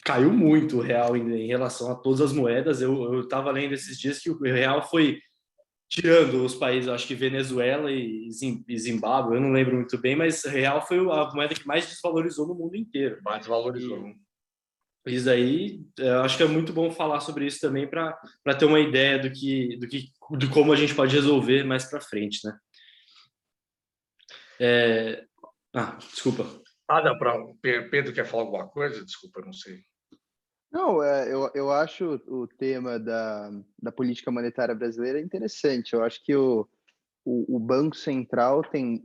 caiu muito o real em relação a todas as moedas. Eu estava lendo esses dias que o real foi tirando os países, acho que Venezuela e Zimbábue, eu não lembro muito bem, mas real foi a moeda que mais desvalorizou no mundo inteiro. Mais valorizou. E isso aí, eu acho que é muito bom falar sobre isso também para ter uma ideia de como a gente pode resolver mais para frente, né? Desculpa. Não, Pedro quer falar alguma coisa? Desculpa, não sei. Não, eu acho o tema da política monetária brasileira interessante. Eu acho que o Banco Central tem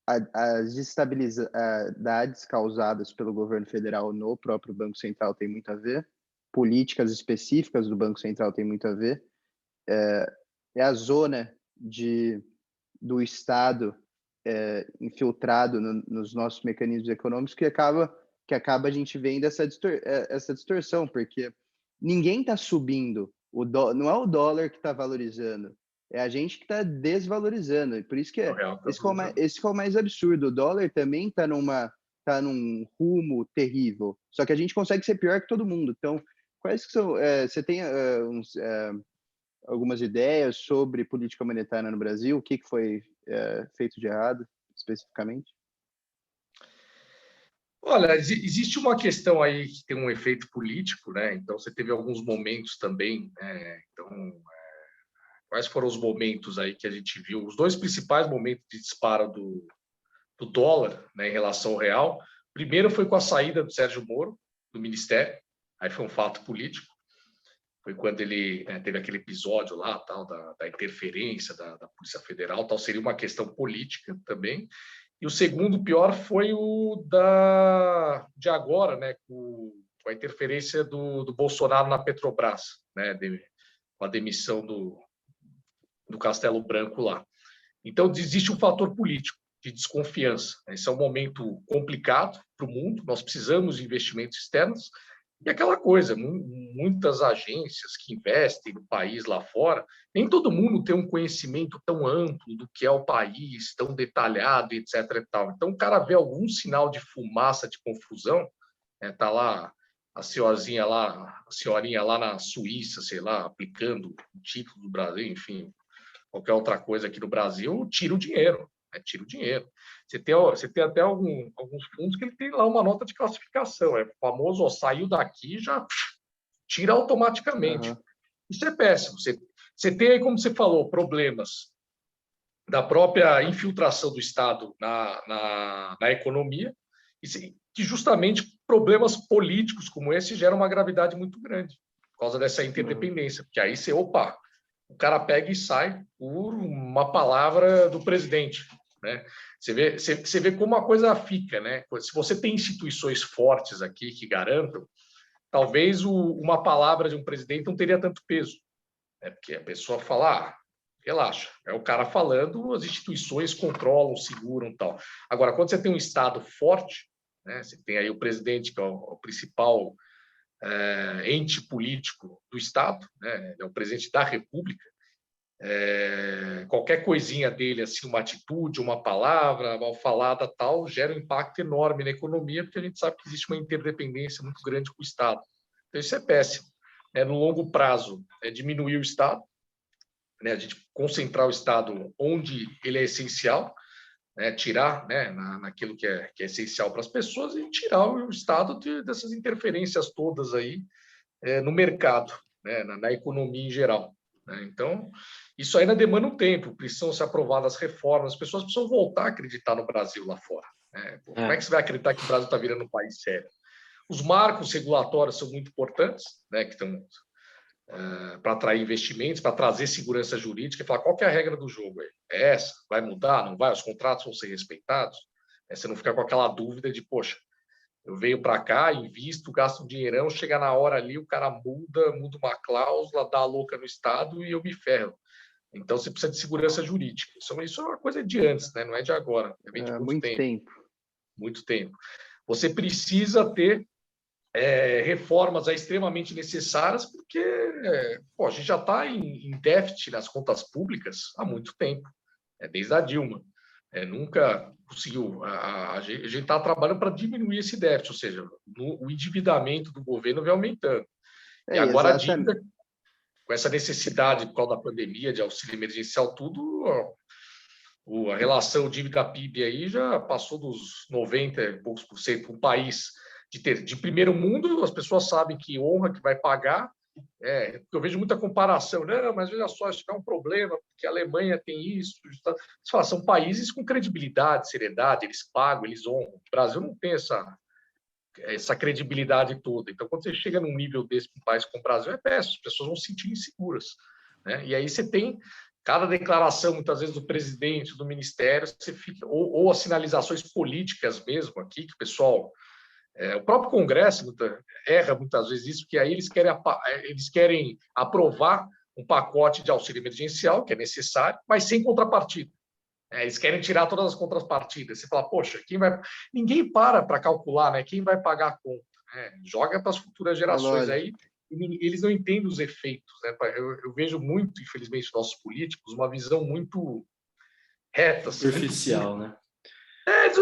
as desestabilidades causadas pelo governo federal no próprio Banco Central tem muito a ver. Políticas específicas do Banco Central tem muito a ver. É a zona do Estado infiltrado nos nossos mecanismos econômicos que acaba a gente vendo essa distorção, porque ninguém está subindo. Não é o dólar que está valorizando, é a gente que está desvalorizando. E por isso que esse que é o mais absurdo. O dólar também está num rumo terrível, só que a gente consegue ser pior que todo mundo. Então, quais que são... você tem algumas ideias sobre política monetária no Brasil? O que foi feito de errado, especificamente? Olha, existe uma questão aí que tem um efeito político, né? Então, você teve alguns momentos também, né? Então, quais foram os momentos aí que a gente viu? Os dois principais momentos de disparo do dólar, né, em relação ao real. Primeiro foi com a saída do Sérgio Moro do Ministério, aí foi um fato político. Foi quando ele, né, teve aquele episódio lá, tal, da interferência da Polícia Federal, tal, seria uma questão política também. E o segundo pior foi o de agora, né, com a interferência do Bolsonaro na Petrobras, né, com a demissão do Castelo Branco lá. Então, existe um fator político de desconfiança. Esse é um momento complicado para o mundo, nós precisamos de investimentos externos, e aquela coisa, muitas agências que investem no país lá fora, nem todo mundo tem um conhecimento tão amplo do que é o país, tão detalhado, etc. E tal. Então, o cara vê algum sinal de fumaça, de confusão, tá lá a senhorinha lá na Suíça, sei lá, aplicando o título do Brasil, enfim, qualquer outra coisa aqui no Brasil, tira o dinheiro. Tira o dinheiro. Você tem até alguns fundos que ele tem lá uma nota de classificação. É o famoso, ó, saiu daqui, já tira automaticamente. Uhum. Isso é péssimo. Você tem aí, como você falou, problemas da própria infiltração do Estado na economia, que justamente problemas políticos como esse geram uma gravidade muito grande por causa dessa interdependência. Porque aí o cara pega e sai por uma palavra do presidente, né? Você vê como a coisa fica, né? Se você tem instituições fortes aqui que garantam, talvez uma palavra de um presidente não teria tanto peso, né? Porque a pessoa fala, relaxa, é o cara falando, as instituições controlam, seguram, tal. Agora, quando você tem um Estado forte, né? Você tem aí o presidente, que é o principal ente político do Estado, né? É o presidente da República. Qualquer coisinha dele, assim, uma atitude, uma palavra mal falada, tal, gera um impacto enorme na economia, porque a gente sabe que existe uma interdependência muito grande com o Estado. Então, isso é péssimo. No longo prazo, diminuir o Estado, né, a gente concentrar o Estado onde ele é essencial, né, tirar, né, naquilo que é essencial para as pessoas, e tirar o Estado dessas interferências todas aí no mercado, né, na economia em geral. Então, isso ainda demanda um tempo, precisam ser aprovadas reformas, as pessoas precisam voltar a acreditar no Brasil lá fora. Como é que você vai acreditar que o Brasil está virando um país sério? Os marcos regulatórios são muito importantes, né, que estão para atrair investimentos, para trazer segurança jurídica, e falar qual que é a regra do jogo. É essa? Vai mudar? Não vai? Os contratos vão ser respeitados? Você não ficar com aquela dúvida de, poxa, eu venho para cá, invisto, gasto um dinheirão, chega na hora ali, o cara muda uma cláusula, dá a louca no Estado e eu me ferro. Então, você precisa de segurança jurídica. Isso é uma coisa de antes, né? Não é de agora. Vem de muito tempo. Muito tempo. Você precisa ter reformas extremamente necessárias, porque a gente já está em déficit nas contas públicas há muito tempo, desde a Dilma. Nunca conseguiu. A gente está trabalhando para diminuir esse déficit, ou seja, o endividamento do governo vem aumentando. E agora a dívida, com essa necessidade por causa da pandemia, de auxílio emergencial, tudo, a relação dívida-PIB aí já passou dos 90 e poucos por cento. Um país de primeiro mundo, as pessoas sabem que honra, que vai pagar. Eu vejo muita comparação, não, mas veja só, isso é um problema, porque a Alemanha tem isso. São países com credibilidade, seriedade, eles pagam, eles honram. O Brasil não tem essa credibilidade toda. Então, quando você chega num nível desse para um país como o Brasil, é péssimo, as pessoas vão se sentir inseguras, né? E aí você tem cada declaração, muitas vezes, do presidente, do ministério, você fica, ou as sinalizações políticas mesmo aqui, que o pessoal. O próprio Congresso erra muitas vezes isso, porque aí eles querem aprovar um pacote de auxílio emergencial, que é necessário, mas sem contrapartida. Eles querem tirar todas as contrapartidas. Você fala, poxa, ninguém para calcular, né? Quem vai pagar a conta? Joga para as futuras gerações aí, e eles não entendem os efeitos. Né? Eu vejo muito, infelizmente, nossos políticos, uma visão muito reta. Superficial, né?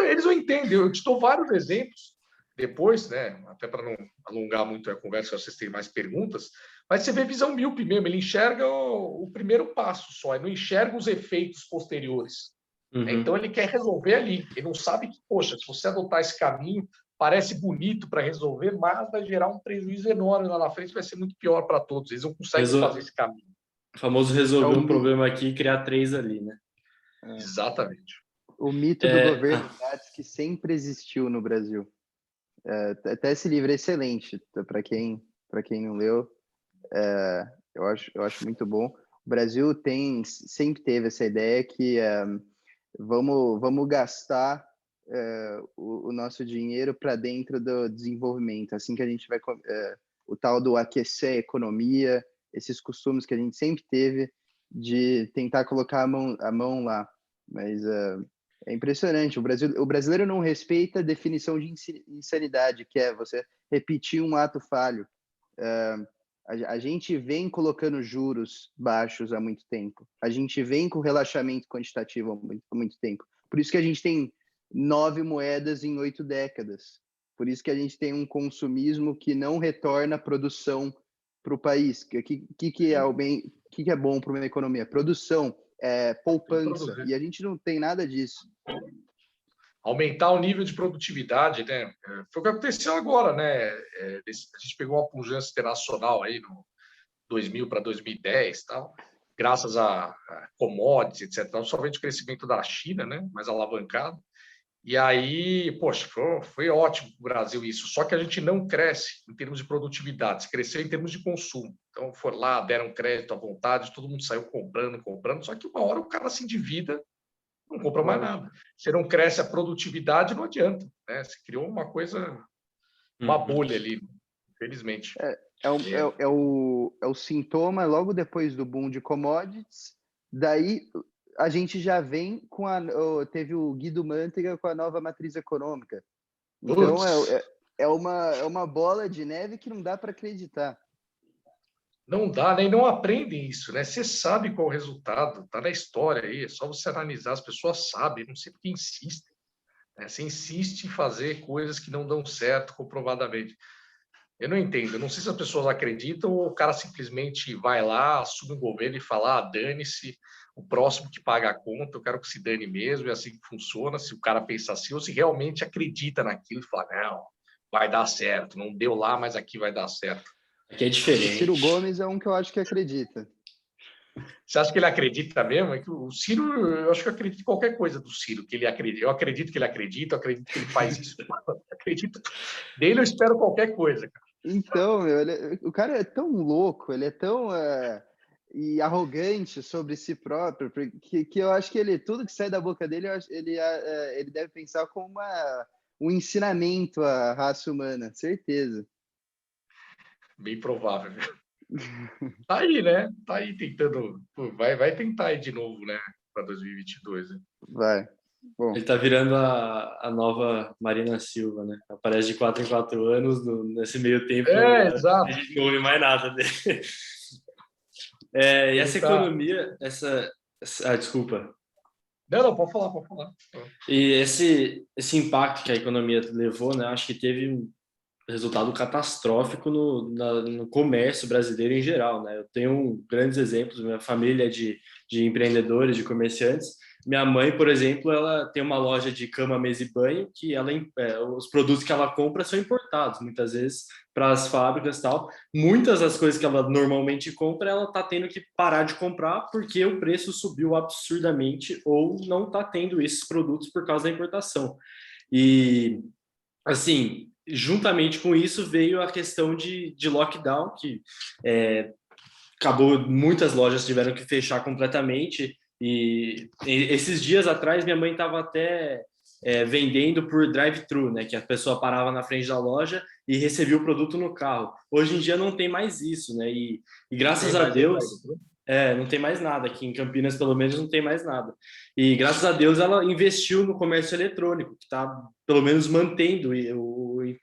Eles não entendem. Eu te dou vários exemplos depois, né, até para não alongar muito a conversa, se vocês têm mais perguntas, mas você vê visão míope mesmo, ele enxerga o primeiro passo só, ele não enxerga os efeitos posteriores. Então, ele quer resolver ali. Ele não sabe que, poxa, se você adotar esse caminho, parece bonito para resolver, mas vai gerar um prejuízo enorme lá na frente, vai ser muito pior para todos. Eles não conseguem fazer esse caminho. O famoso resolver um problema aqui e criar 3 ali, né? Exatamente. O mito do governo grátis que sempre existiu no Brasil. Até esse livro é excelente, para quem não leu, eu acho muito bom. O Brasil sempre teve essa ideia que vamos gastar o nosso dinheiro para dentro do desenvolvimento, assim que a gente vai o tal do aquecer a economia, esses costumes que a gente sempre teve de tentar colocar a mão lá, mas é impressionante. O brasileiro não respeita a definição de insanidade, que é você repetir um ato falho. A gente vem colocando juros baixos há muito tempo. A gente vem com relaxamento quantitativo há muito tempo. Por isso que a gente tem 9 moedas em 8 décadas. Por isso que a gente tem um consumismo que não retorna produção para o país. O que é bom para uma economia? Produção, poupança. E a gente não tem nada disso. Aumentar o nível de produtividade, né? Foi o que aconteceu agora, né? A gente pegou uma pujança internacional aí no 2000 para 2010, tal, graças a commodities, etc. Somente o crescimento da China, né? Mais alavancado. E aí, poxa, foi ótimo para o Brasil isso. Só que a gente não cresce em termos de produtividade, cresceu em termos de consumo. Então, foram lá, deram crédito à vontade, todo mundo saiu comprando. Só que uma hora o cara se endivida, não compra mais nada. Você não cresce a produtividade, não adianta, né? Você criou uma coisa, uma bolha ali, infelizmente. É o sintoma logo depois do boom de commodities. Daí a gente já vem com teve o Guido Mantega com a nova matriz econômica. Então é uma bola de neve que não dá para acreditar. Não dá, né? E não aprendem isso, né? Você sabe qual é o resultado, tá na história aí, é só você analisar, as pessoas sabem, não sei porque insistem, né? Você insiste em fazer coisas que não dão certo comprovadamente. Eu não entendo, eu não sei se as pessoas acreditam ou o cara simplesmente vai lá, assume o governo e fala, dane-se, o próximo que paga a conta, eu quero que se dane mesmo, é assim que funciona, se o cara pensa assim, ou se realmente acredita naquilo e fala, não, vai dar certo, não deu lá, mas aqui vai dar certo. Aqui é diferente. O Ciro Gomes é um que eu acho que acredita. Você acha que ele acredita mesmo? É que o Ciro, eu acho que eu acredito em qualquer coisa do Ciro, que ele acredita. Eu acredito que ele acredita, eu acredito que ele faz isso. Eu acredito. Dele eu espero qualquer coisa, cara. Então, o cara é tão louco, ele é tão e arrogante sobre si próprio, que eu acho que tudo que sai da boca dele, ele deve pensar como um ensinamento à raça humana, certeza. Bem provável. Tá aí, né? Tá aí tentando. Vai tentar ir de novo, né? Para 2022. Né? Vai. Bom. Ele tá virando a nova Marina Silva, né? Aparece de 4 em 4 anos, nesse meio tempo. Exato. A gente não ouve mais nada dele. E essa economia, desculpa. Não, pode falar. E esse impacto que a economia levou, né? Acho que teve um resultado catastrófico no comércio brasileiro em geral, né? Eu tenho grandes exemplos, minha família é de empreendedores, de comerciantes. Minha mãe, por exemplo, ela tem uma loja de cama, mesa e banho que os produtos que ela compra são importados, muitas vezes para as fábricas e tal. Muitas das coisas que ela normalmente compra, ela está tendo que parar de comprar porque o preço subiu absurdamente ou não está tendo esses produtos por causa da importação. E, assim, juntamente com isso veio a questão de lockdown, que acabou, muitas lojas tiveram que fechar completamente. E esses dias atrás, minha mãe estava até vendendo por drive-thru, né? Que a pessoa parava na frente da loja e recebia o produto no carro. Hoje em dia não tem mais isso, né? E graças a Deus... não tem mais nada. Aqui em Campinas, pelo menos, não tem mais nada. E graças a Deus ela investiu no comércio eletrônico, que está, pelo menos, mantendo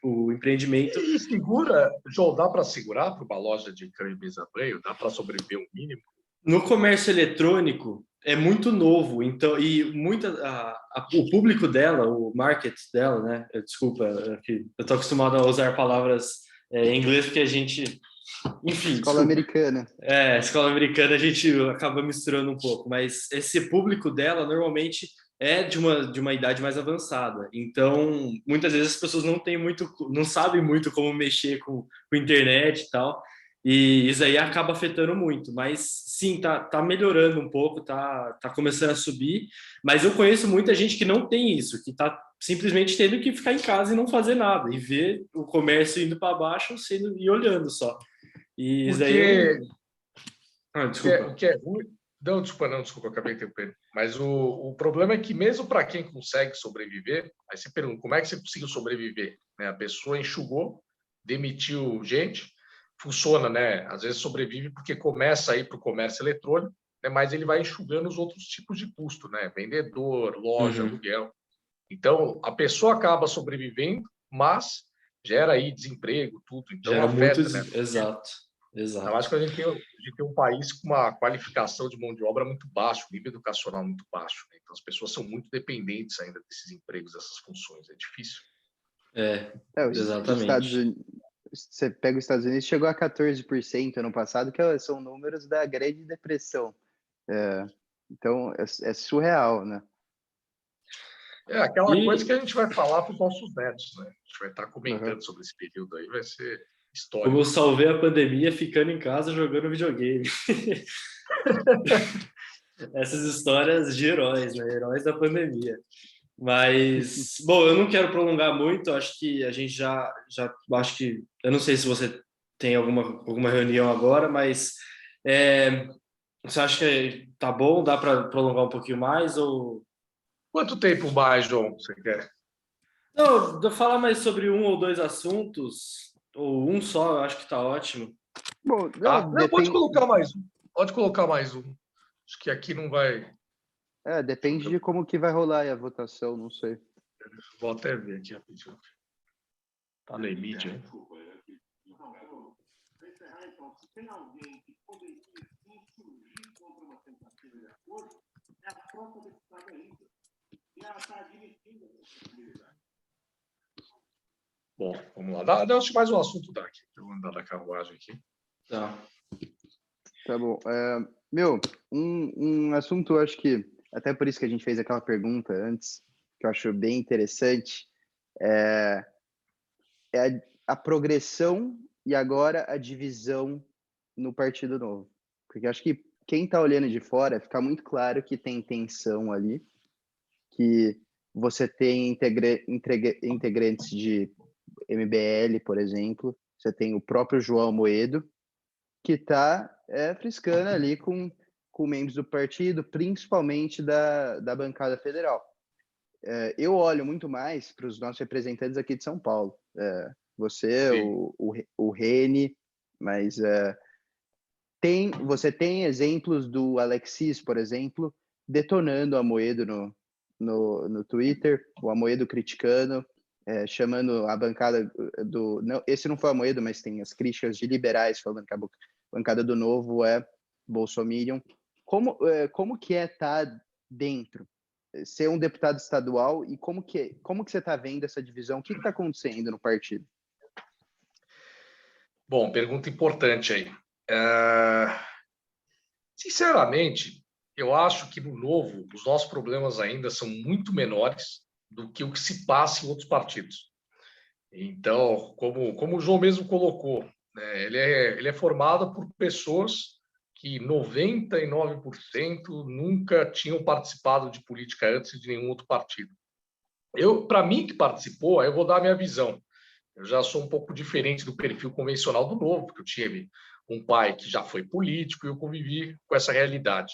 o empreendimento. E segura, João, dá para segurar para uma loja de cama e mesa banho? Dá para sobreviver um mínimo? No comércio eletrônico é muito novo, então, e o público dela, o market dela, né? Desculpa, eu estou acostumado a usar palavras em inglês porque a gente... Enfim, escola americana. Escola americana a gente acaba misturando um pouco, mas esse público dela normalmente é de uma idade mais avançada. Então, muitas vezes as pessoas não têm muito, não sabem muito como mexer com internet e tal. E isso aí acaba afetando muito. Mas sim, tá melhorando um pouco, tá começando a subir. Mas eu conheço muita gente que não tem isso, que tá simplesmente tendo que ficar em casa e não fazer nada, e ver o comércio indo para baixo e olhando só. E isso aí eu. Porque Desculpa. o que é ruim. Não, desculpa, eu acabei interrompendo. Mas o problema é que, mesmo para quem consegue sobreviver, aí você pergunta como é que você conseguiu sobreviver? Né? A pessoa enxugou, demitiu gente, funciona, né? Às vezes sobrevive porque começa a ir para o comércio eletrônico, né? Mas ele vai enxugando os outros tipos de custo, né? Vendedor, loja, Uhum. aluguel. Então, a pessoa acaba sobrevivendo, mas gera aí desemprego, tudo. Então, Gera muito. afeta, né? Exato, Eu acho exato. que a gente tem um país com uma qualificação de mão de obra muito baixa, um nível educacional muito baixo. Né? Então, as pessoas são muito dependentes ainda desses empregos, dessas funções. É difícil. Os Estados Exatamente. Unidos, você pega os Estados Unidos, chegou a 14% ano passado, que são números da Grande Depressão. Então, é surreal, né? É aquela coisa que E, a gente vai falar para os nossos netos, né? A gente vai estar Uhum. comentando sobre esse período aí, vai ser como eu histórico. salvei a pandemia ficando em casa jogando videogame. Essas histórias de heróis, né? Heróis da pandemia. Mas, bom, eu não quero prolongar muito, acho que a gente acho que, eu não sei se você tem alguma reunião agora, mas é, você acha que tá bom? Dá para prolongar um pouquinho mais? Ou. Quanto tempo mais, João, você quer? Não, de falar mais sobre um ou dois assuntos, ou um só, eu acho que tá ótimo. Bom, Tá? não, Não, pode depende, colocar mais um. Pode colocar mais um. Acho que aqui não vai. depende de como que vai rolar aí a votação, não sei. Vou até ver aqui rapidinho. Tá na mídia, hein? Bom, vamos lá. Deixa mais um assunto daqui. Eu vou andar da carruagem aqui. Tá. Tá bom. Um assunto, eu acho que, até por isso que a gente fez aquela pergunta antes, que eu acho bem interessante, é a progressão e agora a divisão no Partido Novo. Porque acho que quem está olhando de fora, fica muito claro que tem tensão ali, que você tem integrantes de MBL, por exemplo, você tem o próprio João Moedo, que está friscando ali com membros do partido, principalmente da bancada federal. Eu olho muito mais para os nossos representantes aqui de São Paulo. Você, Sim. o Rene, mas você tem exemplos do Alexis, por exemplo, detonando o Amoedo no Twitter, o Amoedo criticando, chamando a bancada do... Não, esse não foi o Amoedo, mas tem as críticas de liberais falando que a bancada do Novo é bolsominion. Como que é estar dentro? Ser um deputado estadual e como que você está vendo essa divisão? O que está acontecendo no partido? Bom, pergunta importante aí. Sinceramente, eu acho que no Novo, os nossos problemas ainda são muito menores do que o que se passa em outros partidos. Então, como o João mesmo colocou, né, ele é formado por pessoas que 99% nunca tinham participado de política antes de nenhum outro partido. Para mim que participou, eu vou dar a minha visão. Eu já sou um pouco diferente do perfil convencional do Novo, porque eu tive um pai que já foi político e eu convivi com essa realidade.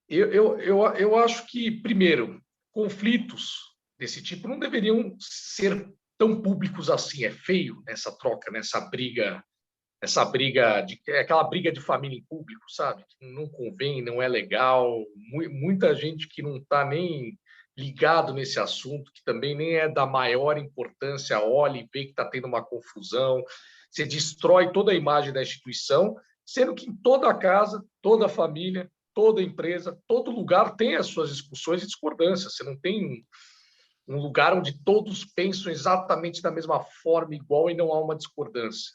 Eu acho que, primeiro, conflitos desse tipo não deveriam ser tão públicos assim. É feio essa troca, essa briga aquela briga de família em público, sabe? Que não convém, não é legal. Muita gente que não está nem ligado nesse assunto, que também nem é da maior importância, olha e vê que está tendo uma confusão. Você destrói toda a imagem da instituição, sendo que em toda casa, toda família, toda empresa, todo lugar tem as suas discussões e discordâncias. Você não tem um lugar onde todos pensam exatamente da mesma forma, igual, e não há uma discordância.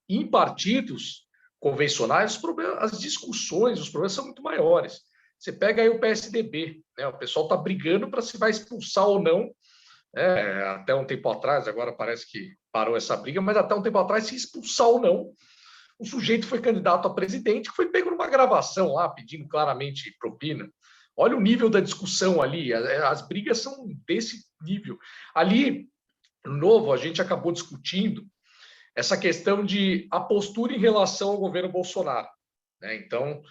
Em partidos convencionais, as discussões, os problemas são muito maiores. Você pega aí o PSDB, né? O pessoal está brigando para se vai expulsar ou não. Até um tempo atrás, agora parece que parou essa briga, mas até um tempo atrás, se expulsar ou não, o sujeito foi candidato a presidente, que foi pego numa gravação lá, pedindo claramente propina. Olha o nível da discussão ali, as brigas são desse nível. Ali, no Novo, a gente acabou discutindo essa questão de a postura em relação ao governo Bolsonaro, né? Então,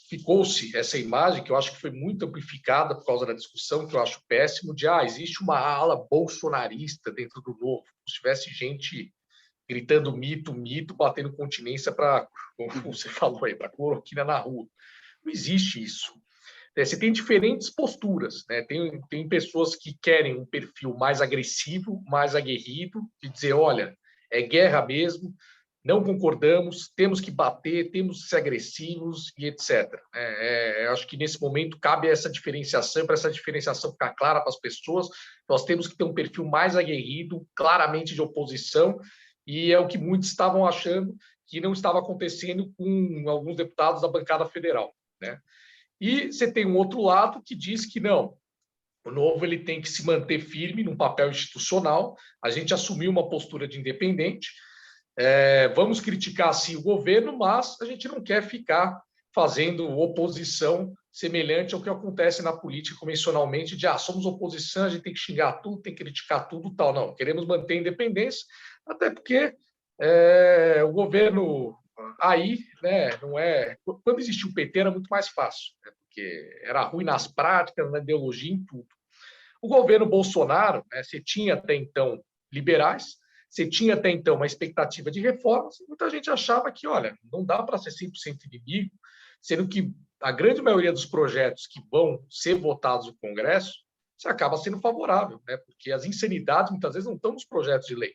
ficou-se essa imagem, que eu acho que foi muito amplificada por causa da discussão, que eu acho péssimo, de existe uma ala bolsonarista dentro do Novo, como se tivesse gente gritando mito, mito, batendo continência para, como você falou aí, para cloroquina na rua. Não existe isso. Você tem diferentes posturas, né? Tem pessoas que querem um perfil mais agressivo, mais aguerrido, de dizer, olha, é guerra mesmo, não concordamos, temos que bater, temos que ser agressivos e etc. Eu acho que nesse momento cabe essa diferenciação, para essa diferenciação ficar clara para as pessoas, nós temos que ter um perfil mais aguerrido, claramente de oposição, e é o que muitos estavam achando que não estava acontecendo com alguns deputados da bancada federal, né? E você tem um outro lado que diz que não, o Novo ele tem que se manter firme num papel institucional, a gente assumiu uma postura de independente, vamos criticar sim o governo, mas a gente não quer ficar fazendo oposição semelhante ao que acontece na política convencionalmente, de somos oposição, a gente tem que xingar tudo, tem que criticar tudo, tal. Não, queremos manter a independência, até porque o governo aí, né, não é... Quando existiu o PT era muito mais fácil, né, porque era ruim nas práticas, na ideologia, em tudo. O governo Bolsonaro, né, você tinha até então liberais, você tinha até então uma expectativa de reformas, e muita gente achava que, olha, não dá para ser 100% inimigo, sendo que a grande maioria dos projetos que vão ser votados no Congresso, você acaba sendo favorável, né, porque as insanidades muitas vezes não estão nos projetos de lei,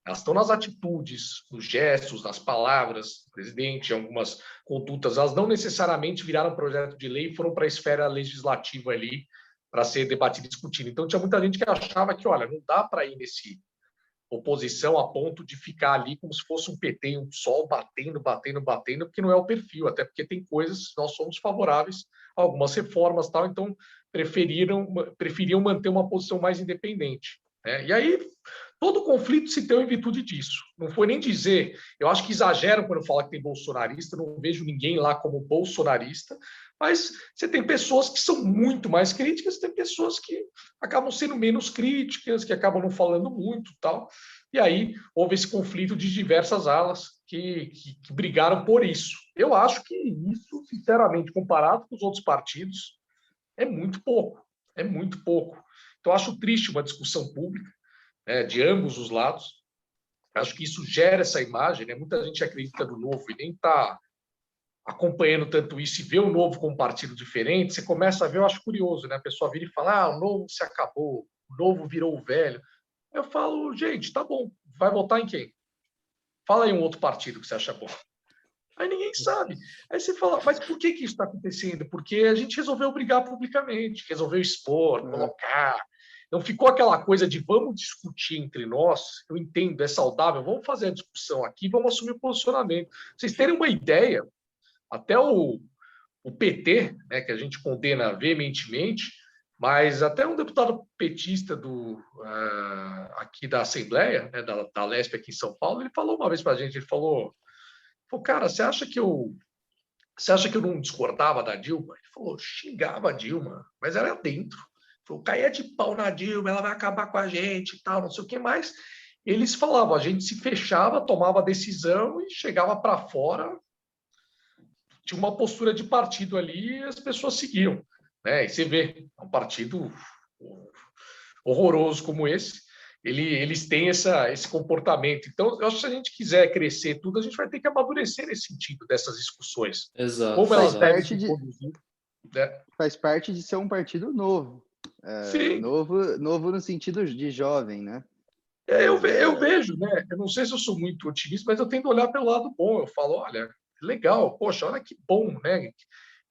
elas estão nas atitudes, nos gestos, nas palavras do presidente, algumas condutas, elas não necessariamente viraram projeto de lei e foram para a esfera legislativa ali para ser debatido e discutido. Então, tinha muita gente que achava que, olha, não dá para ir nesse oposição a ponto de ficar ali como se fosse um PT, um sol batendo, porque não é o perfil, até porque tem coisas, nós somos favoráveis a algumas reformas, tal, então preferiam manter uma posição mais independente, né? E aí, todo conflito se deu em virtude disso. Não foi nem dizer, eu acho que exageram quando fala que tem bolsonarista, não vejo ninguém lá como bolsonarista, mas você tem pessoas que são muito mais críticas, tem pessoas que acabam sendo menos críticas, que acabam não falando muito, tal. E aí houve esse conflito de diversas alas que brigaram por isso. Eu acho que isso, sinceramente, comparado com os outros partidos, é muito pouco. É muito pouco. Então, acho triste uma discussão pública, né, de ambos os lados. Acho que isso gera essa imagem, né? Muita gente acredita no Novo e nem está acompanhando tanto isso e vê o Novo como um partido diferente. Você começa a ver, eu acho curioso, né? A pessoa vira e fala, o Novo se acabou, o Novo virou o velho. Eu falo, gente, tá bom, vai votar em quem? Fala aí um outro partido que você acha bom. Aí ninguém sabe. Aí você fala, mas por que isso está acontecendo? Porque a gente resolveu brigar publicamente, resolveu expor, colocar. Não ficou aquela coisa de vamos discutir entre nós, eu entendo, é saudável, vamos fazer a discussão aqui, vamos assumir o posicionamento. Pra vocês terem uma ideia, até o PT, né, que a gente condena veementemente, mas até um deputado petista aqui da Assembleia, né, da Lespe aqui em São Paulo, ele falou uma vez para a gente, ele falou, cara, você acha que eu não discordava da Dilma? Ele falou, xingava a Dilma, mas era dentro. Falou, caía de pau na Dilma, ela vai acabar com a gente e tal, não sei o que mais. Eles falavam, a gente se fechava, tomava a decisão e chegava para fora, tinha uma postura de partido ali e as pessoas seguiam, né? E você vê, um partido horroroso como esse, eles têm esse comportamento. Então, eu acho que se a gente quiser crescer tudo, a gente vai ter que amadurecer nesse sentido dessas discussões. Exato. Como elas devem ser conduzir, né? Faz parte de ser um partido novo. Sim. Novo no sentido de jovem, né? Eu vejo, né? Eu não sei se eu sou muito otimista, mas eu tento olhar pelo lado bom. Eu falo, olha, legal, poxa, olha que bom, né?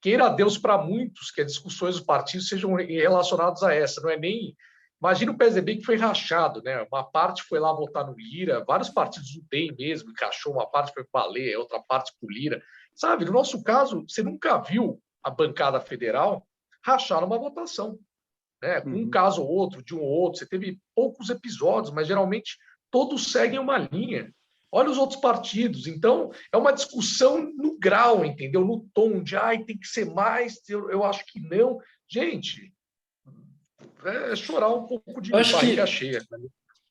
Queira a Deus para muitos que as discussões dos partidos sejam relacionadas a essa, não é nem... Imagina o PSDB que foi rachado, né? Uma parte foi lá votar no Lira, vários partidos do DEM mesmo, encaixou, uma parte foi para o Alê, outra parte para o Lira. Sabe, no nosso caso, você nunca viu a bancada federal rachar numa votação, né? Com um caso ou outro, de um ou outro, você teve poucos episódios, mas geralmente todos seguem uma linha. Olha os outros partidos. Então, é uma discussão no grau, entendeu? No tom de, ai, tem que ser mais, eu acho que não. Gente, é chorar um pouco de Eu acho barriga que, cheia.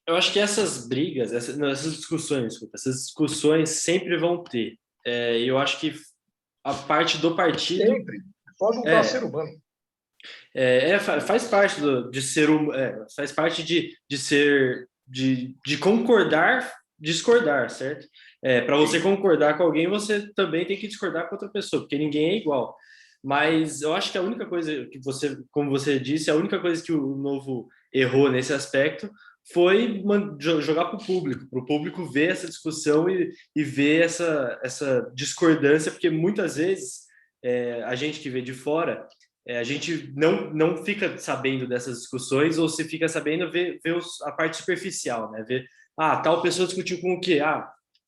eu acho que essas brigas, essas discussões, desculpa, essas discussões sempre vão ter. E eu acho que a parte do partido Sempre. É só juntar ser é, humano. faz parte de ser faz parte de ser de concordar, discordar, certo? Para você Sim. concordar com alguém, você também tem que discordar com outra pessoa, porque ninguém é igual. Mas eu acho que a única coisa que você, como você disse, a única coisa que o Novo errou nesse aspecto foi jogar para o público ver essa discussão e ver essa discordância, porque muitas vezes a gente que vê de fora a gente não fica sabendo dessas discussões, ou se fica sabendo, vê a parte superficial, né? Vê, tal pessoa discutiu com o quê?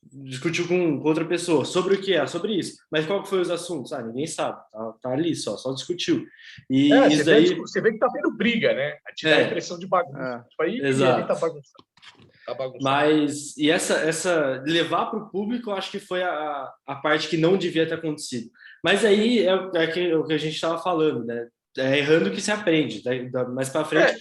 Discutiu com outra pessoa. Sobre o que é? Sobre isso. Mas qual que foi os assuntos? Ninguém sabe. Tá ali só discutiu. E isso daí... Você vê que tá tendo briga, né? Te dá a impressão de bagunça. Tipo, aí ali tá Exato. bagunçado. Tá bagunçado. Mas, e essa levar para o público, eu acho que foi a parte que não devia ter acontecido. Mas aí é o que a gente estava falando, né? É errando que se aprende. Mais para frente.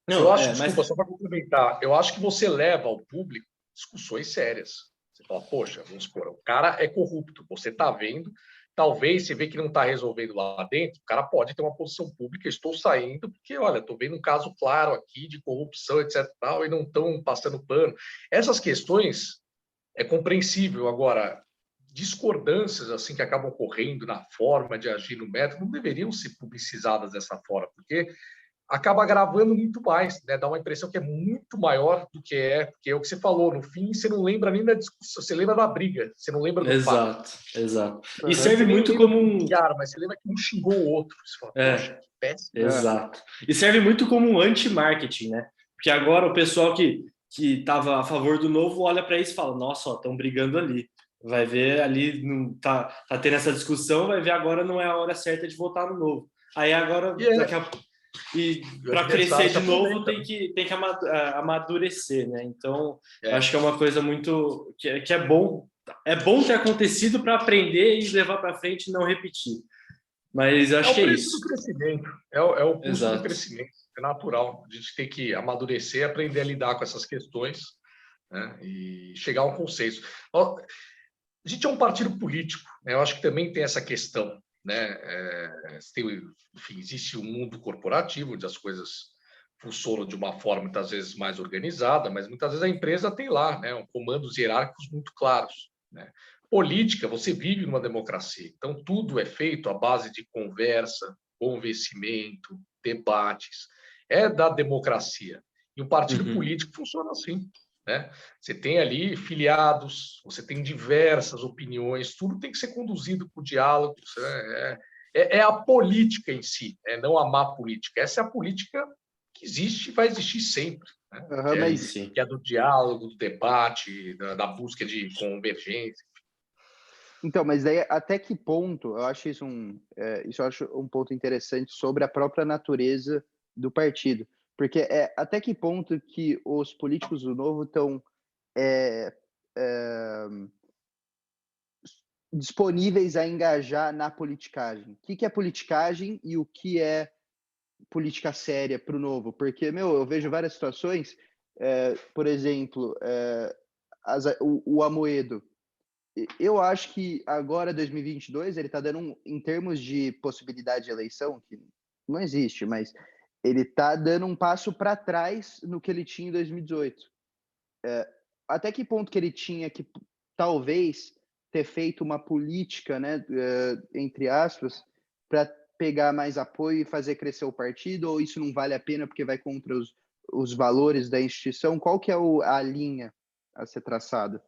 Eu acho, desculpa, só para complementar, eu acho que você leva ao público discussões sérias. Você fala, poxa, vamos supor, o cara é corrupto, você está vendo, talvez você vê que não está resolvendo lá dentro, o cara pode ter uma posição pública, estou saindo, porque, olha, estou vendo um caso claro aqui de corrupção, etc, tal, e não estão passando pano. Essas questões é compreensível. Agora, discordâncias assim que acabam ocorrendo na forma de agir no método não deveriam ser publicizadas dessa forma, porque acaba gravando muito mais, né? Dá uma impressão que é muito maior do que é, porque é o que você falou, no fim você não lembra nem da discussão, você lembra da briga, você não lembra do fato. Exato. E Você serve nem muito lembra como do cara, mas você lembra que um xingou o outro. Você fala, poxa, que péssimo. Exato. E serve muito como um anti-marketing, né? Porque agora o pessoal que estava a favor do Novo olha para isso e fala, nossa, estão brigando ali. Vai ver ali, não tá tendo essa discussão, vai ver agora não é a hora certa de votar no Novo. Aí agora, e para crescer de novo tem que amadurecer, né? Então, acho que é uma coisa muito que é bom ter acontecido para aprender e levar para frente e não repetir. Mas acho que é isso. É o preço do crescimento, é o custo Exato. do crescimento. É natural. A gente tem que amadurecer, aprender a lidar com essas questões, né? E chegar a um consenso. A gente é um partido político, né? Eu acho que também tem essa questão, né? Enfim, existe um mundo corporativo onde as coisas funcionam de uma forma muitas vezes mais organizada, mas muitas vezes a empresa tem lá, né, comandos hierárquicos muito claros, né? Política, você vive numa democracia, então tudo é feito à base de conversa, convencimento, debates, é da democracia. E um partido político funciona assim, né? Você tem ali filiados, você tem diversas opiniões, tudo tem que ser conduzido por diálogo. É a política em si, não a má política. Essa é a política que existe e vai existir sempre, né? Que é do diálogo, do debate, da busca de convergência. Então, mas daí até que ponto, eu acho isso eu acho um ponto interessante sobre a própria natureza do partido, porque até que ponto que os políticos do Novo estão disponíveis a engajar na politicagem. O que é politicagem e o que é política séria para o Novo? Porque, eu vejo várias situações, por exemplo, o Amoedo. Eu acho que agora, 2022, ele está dando, em termos de possibilidade de eleição, que não existe, mas ele está dando um passo para trás no que ele tinha em 2018. Até que ponto que ele tinha que, talvez, ter feito uma política, né, entre aspas, para pegar mais apoio e fazer crescer o partido, ou isso não vale a pena porque vai contra os valores da instituição? Qual que é a linha a ser traçada?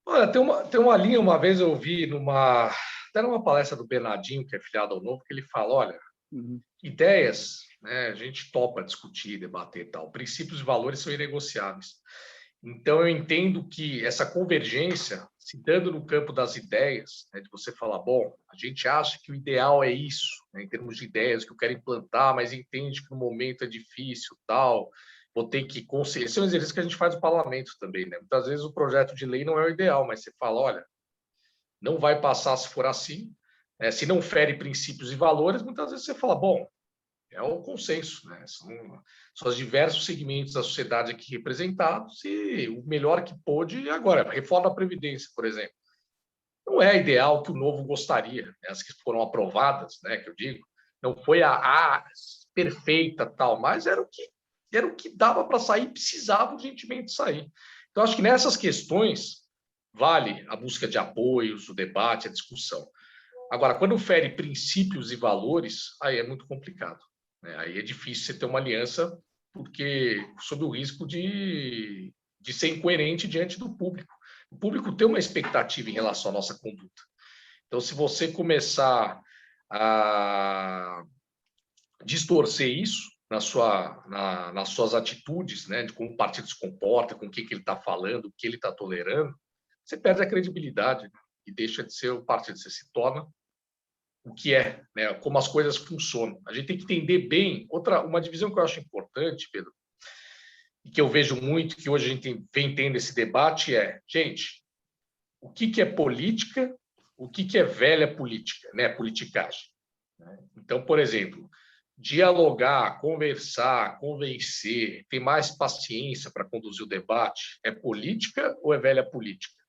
Olha, tem uma linha, uma vez eu vi até numa palestra do Bernardinho, que é filiado ao Novo, que ele fala, olha, ideias, né, a gente topa discutir, debater e tal, princípios e valores são inegociáveis. Então, eu entendo que essa convergência, se dando no campo das ideias, né, de você falar, bom, a gente acha que o ideal é isso, né, em termos de ideias que eu quero implantar, mas entende que no momento é difícil, tal, vou ter que... Esse é um exercício que a gente faz no parlamento também, né? Muitas vezes o projeto de lei não é o ideal, mas você fala, olha, não vai passar se for assim, se não fere princípios e valores, muitas vezes você fala, bom, é o consenso, né? São os diversos segmentos da sociedade aqui representados e o melhor que pôde agora. A reforma da Previdência, por exemplo, não é ideal que o novo gostaria, né? As que foram aprovadas, né? Que eu digo, não foi a perfeita tal, mas era o que dava para sair, precisava urgentemente sair. Então, acho que nessas questões vale a busca de apoios, o debate, a discussão. Agora, quando fere princípios e valores, aí é muito complicado, né? Aí é difícil você ter uma aliança, porque sob o risco de ser incoerente diante do público. O público tem uma expectativa em relação à nossa conduta. Então, se você começar a distorcer isso nas suas atitudes, né, de como o partido se comporta, com o que ele está falando, o que ele está tolerando, você perde a credibilidade, né? E deixa de ser o partido, você se torna o que é, né, como as coisas funcionam. A gente tem que entender bem. Uma divisão que eu acho importante, Pedro, e que eu vejo muito, que hoje a gente vem tendo esse debate gente, o que é política, o que é velha política, né, politicagem. Então, por exemplo, dialogar, conversar, convencer, ter mais paciência para conduzir o debate, é política ou é velha política?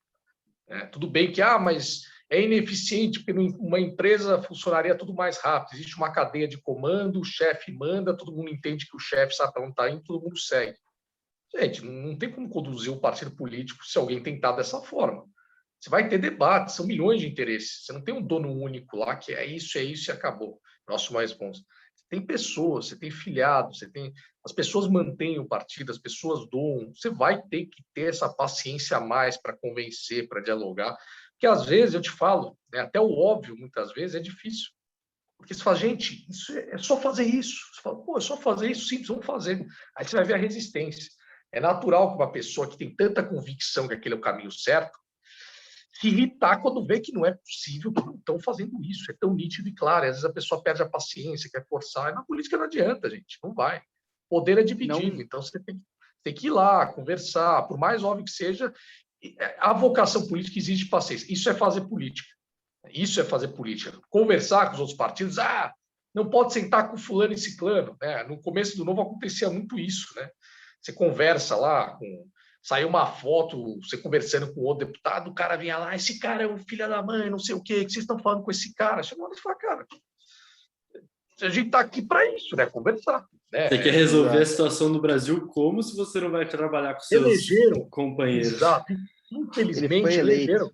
Tudo bem que, mas é ineficiente, porque numa empresa funcionaria tudo mais rápido. Existe uma cadeia de comando, o chefe manda, todo mundo entende que o chefe sabe para onde está indo, todo mundo segue. Gente, não tem como conduzir um partido político se alguém tentar dessa forma. Você vai ter debate, são milhões de interesses. Você não tem um dono único lá que é isso e acabou. Nosso mais responsa. Você tem pessoas, você tem filiados, as pessoas mantêm o partido, as pessoas doam. Você vai ter que ter essa paciência a mais para convencer, para dialogar. Porque às vezes eu te falo, né, até o óbvio, muitas vezes, é difícil. Porque você fala, gente, isso é só fazer isso. Você fala, pô, é só fazer isso, simples, vamos fazer. Aí você vai ver a resistência. É natural que uma pessoa que tem tanta convicção que aquele é o caminho certo, se irritar quando vê que não é possível, que não estão fazendo isso. É tão nítido e claro. E às vezes a pessoa perde a paciência, quer forçar. E na política não adianta, gente. Não vai. O poder é dividido. Não, Então você tem que ir lá, conversar. Por mais óbvio que seja, a vocação política exige paciência. Isso é fazer política. Isso é fazer política. Conversar com os outros partidos. Não pode sentar com fulano e ciclano. Né? No começo do Novo acontecia muito isso. Né? Você conversa lá saiu uma foto, você conversando com outro deputado, o cara vinha lá, esse cara é o filho da mãe, não sei o quê, que vocês estão falando com esse cara? Chegou lá e falou, cara, a gente está aqui para isso, né? Conversar. Né? Você quer resolver a situação do Brasil como se você não vai trabalhar com seus elegeram, companheiros. Exato. Infelizmente, elegeram.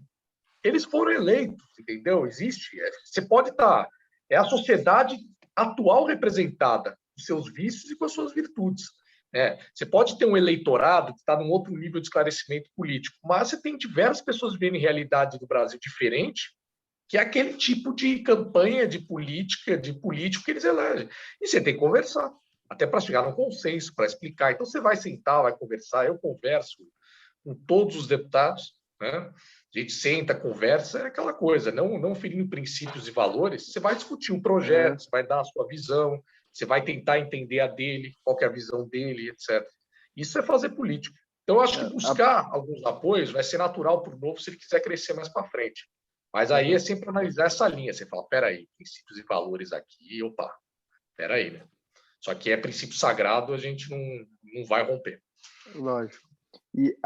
Eles foram eleitos, entendeu? Existe. Você pode estar... É a sociedade atual representada, com seus vícios e com as suas virtudes. Você pode ter um eleitorado que está num outro nível de esclarecimento político, mas você tem diversas pessoas vivendo em realidade do Brasil diferente, que é aquele tipo de campanha de política, de político que eles elegem. E você tem que conversar, até para chegar num consenso, para explicar. Então você vai sentar, vai conversar, eu converso com todos os deputados, né? A gente senta, conversa, é aquela coisa, não ferindo princípios e valores, você vai discutir um projeto, você vai dar a sua visão, você vai tentar entender a dele, qual que é a visão dele, etc. Isso é fazer política. Então, eu acho que buscar alguns apoios vai ser natural para o Novo se ele quiser crescer mais para frente. Mas aí é sempre analisar essa linha. Você fala, peraí, princípios e valores aqui, opa, peraí, né? Só que é princípio sagrado, a gente não vai romper. Lógico. E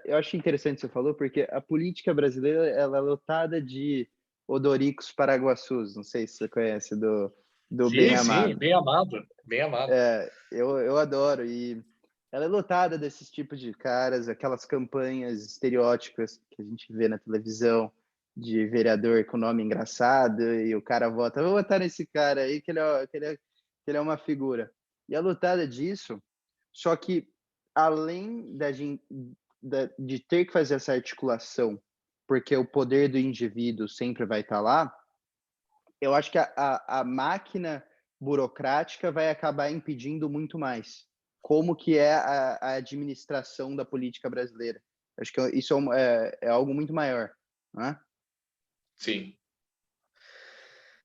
eu acho interessante você falou, porque a política brasileira ela é lotada de odoricos paraguaçus. Não sei se você conhece do Sim, Bem Amado. Sim, bem amado, bem amado. Eu adoro. E ela é lotada desses tipos de caras, aquelas campanhas estereótipas que a gente vê na televisão de vereador com nome engraçado e o cara vota, vou votar nesse cara aí que ele é uma figura. E é lotada disso, só que além de ter que fazer essa articulação, porque o poder do indivíduo sempre vai estar lá, eu acho que a máquina burocrática vai acabar impedindo muito mais. como que é a administração da política brasileira. Acho que isso é algo muito maior, né? Sim.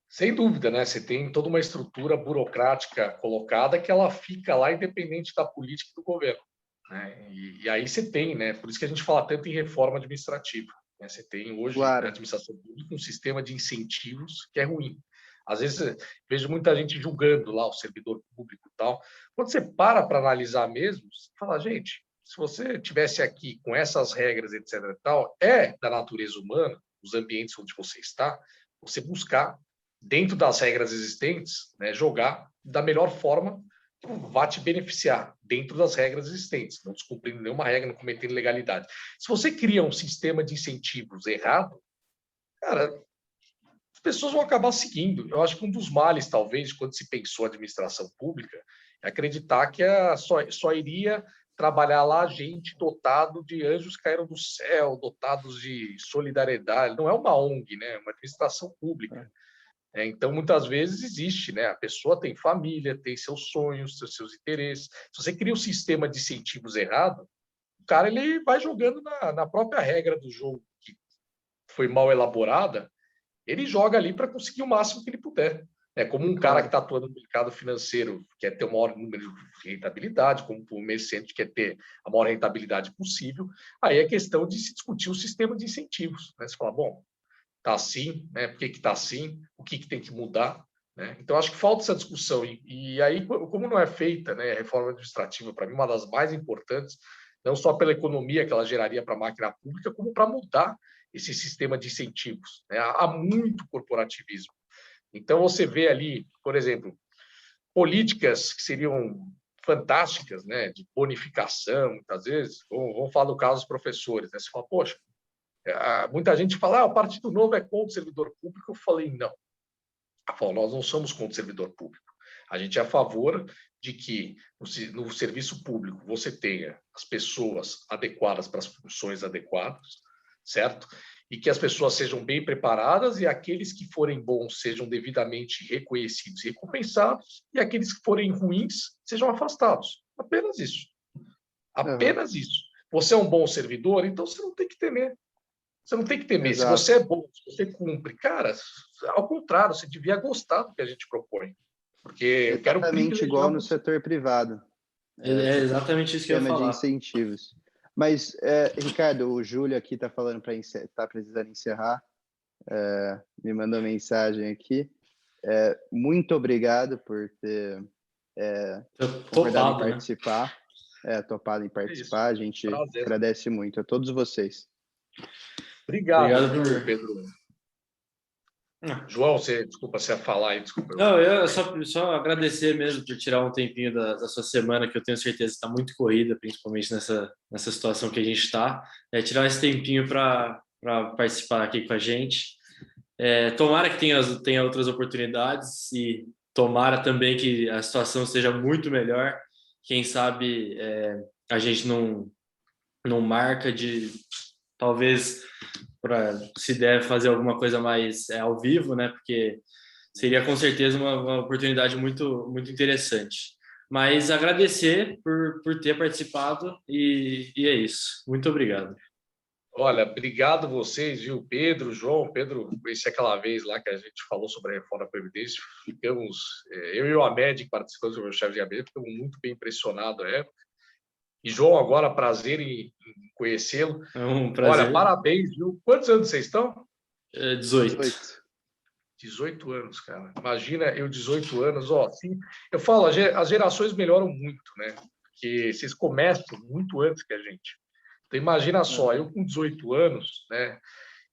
Sem dúvida, né? Você tem toda uma estrutura burocrática colocada que ela fica lá independente da política e do governo, né? E aí você tem, né? Por isso que a gente fala tanto em reforma administrativa, né? Você tem hoje na administração pública um sistema de incentivos que é ruim. Às vezes vejo muita gente julgando lá o servidor público e tal. Quando você para analisar mesmo, você fala, gente, se você tivesse aqui com essas regras, etc. e tal, é da natureza humana, os ambientes onde você está, você buscar dentro das regras existentes, né, jogar da melhor forma que vai te beneficiar, dentro das regras existentes, não descumprindo nenhuma regra, não cometendo ilegalidade. Se você cria um sistema de incentivos errado, cara, as pessoas vão acabar seguindo. Eu acho que um dos males, talvez, quando se pensou administração pública, é acreditar que só iria trabalhar lá gente dotado de anjos que caíram do céu, dotados de solidariedade. Não é uma ONG, né? É uma administração pública. Então, muitas vezes existe, né? A pessoa tem família, tem seus sonhos, seus interesses. Se você cria um sistema de incentivos errado, o cara ele vai jogando na própria regra do jogo que foi mal elaborada, ele joga ali para conseguir o máximo que ele puder. É como um cara que está atuando no mercado financeiro, quer ter o maior número de rentabilidade, como o comerciante quer ter a maior rentabilidade possível, aí é questão de se discutir o sistema de incentivos. Né? Você fala, bom, está assim, né? Por que está assim? O que tem que mudar? Né? Então, acho que falta essa discussão. E aí, como não é feita, né, a reforma administrativa, para mim, uma das mais importantes, não só pela economia que ela geraria para a máquina pública, como para mudar esse sistema de incentivos. Né? Há muito corporativismo. Então, você vê ali, por exemplo, políticas que seriam fantásticas, né, de bonificação, muitas vezes. Vamos falar do caso dos professores. Né? Você fala, poxa, muita gente fala, o Partido Novo é contra o servidor público. Eu falei, não. Nós não somos contra o servidor público. A gente é a favor de que no serviço público você tenha as pessoas adequadas para as funções adequadas, certo? E que as pessoas sejam bem preparadas e aqueles que forem bons sejam devidamente reconhecidos e recompensados e aqueles que forem ruins sejam afastados. Apenas isso. Apenas isso. Você é um bom servidor, então você não tem que temer. Você não tem que temer. Exato. Se você é bom, se você cumpre, cara, ao contrário, você devia gostar do que a gente propõe. Porque eu quero exatamente igual no setor privado. É exatamente isso que eu ia falar. De incentivos. Mas, Ricardo, o Júlio aqui está falando para tá precisando encerrar. Me mandou mensagem aqui. Muito obrigado por ter concordado em participar. Topado em participar. A gente agradece muito a todos vocês. Obrigado Pedro. João, desculpa, você ia falar aí, desculpa. Não, eu só agradecer mesmo por tirar um tempinho da sua semana, que eu tenho certeza que está muito corrida, principalmente nessa situação que a gente está. Tirar esse tempinho para participar aqui com a gente. Tomara que tenha outras oportunidades e tomara também que a situação seja muito melhor. Quem sabe a gente não marca de talvez se deve fazer alguma coisa mais ao vivo, né? Porque seria com certeza uma oportunidade muito, muito interessante. Mas agradecer por ter participado e é isso. Muito obrigado. Olha, obrigado vocês, viu? Pedro, João. Pedro, conheci aquela vez lá que a gente falou sobre a reforma da Previdência. Eu e o Ahmed, que participamos do meu chefe de gabinete, ficamos muito bem impressionados à época. E, João, agora prazer em conhecê-lo. É um prazer. Olha, parabéns, viu? Quantos anos vocês estão? 18. 18 anos, cara. Imagina eu 18 anos, assim, eu falo, as gerações melhoram muito, né? Porque vocês começam muito antes que a gente. Então, imagina só, eu com 18 anos, né?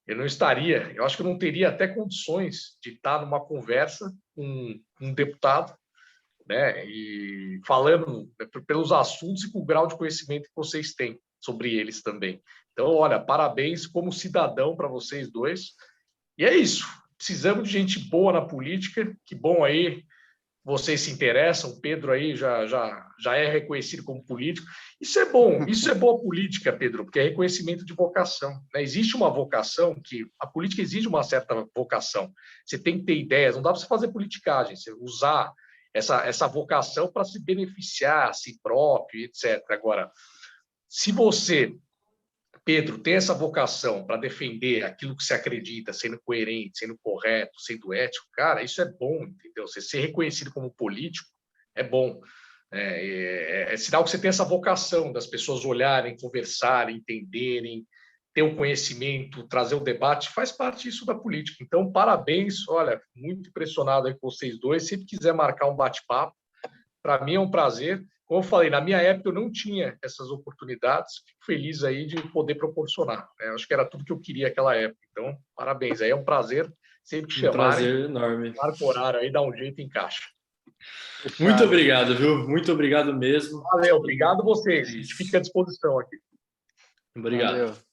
Eu acho que eu não teria até condições de estar numa conversa com um deputado, né? E falando pelos assuntos e com o grau de conhecimento que vocês têm sobre eles também. Então, olha, parabéns como cidadão para vocês dois. E é isso. Precisamos de gente boa na política. Que bom aí vocês se interessam. O Pedro aí já é reconhecido como político. Isso é bom. Isso é boa política, Pedro, porque é reconhecimento de vocação. Né? Existe uma vocação que a política exige uma certa vocação. Você tem que ter ideias. Não dá para você fazer politicagem. Você usar essa vocação para se beneficiar a si próprio, etc. Agora, se você, Pedro, tem essa vocação para defender aquilo que você acredita, sendo coerente, sendo correto, sendo ético, cara, isso é bom, entendeu? Você ser reconhecido como político é bom. É sinal que você tem essa vocação das pessoas olharem, conversarem, entenderem, ter o conhecimento, trazer o debate, faz parte disso da política. Então, parabéns, olha, muito impressionado aí com vocês dois. Se quiser marcar um bate-papo, para mim é um prazer. Como eu falei, na minha época eu não tinha essas oportunidades, fico feliz aí de poder proporcionar. Acho que era tudo que eu queria naquela época. Então, parabéns, aí é um prazer sempre que chamarem. Prazer enorme. Marca o horário aí, dá um jeito e encaixa. Muito obrigado, viu? Muito obrigado mesmo. Valeu, obrigado a vocês. A gente fica à disposição aqui. Obrigado. Valeu.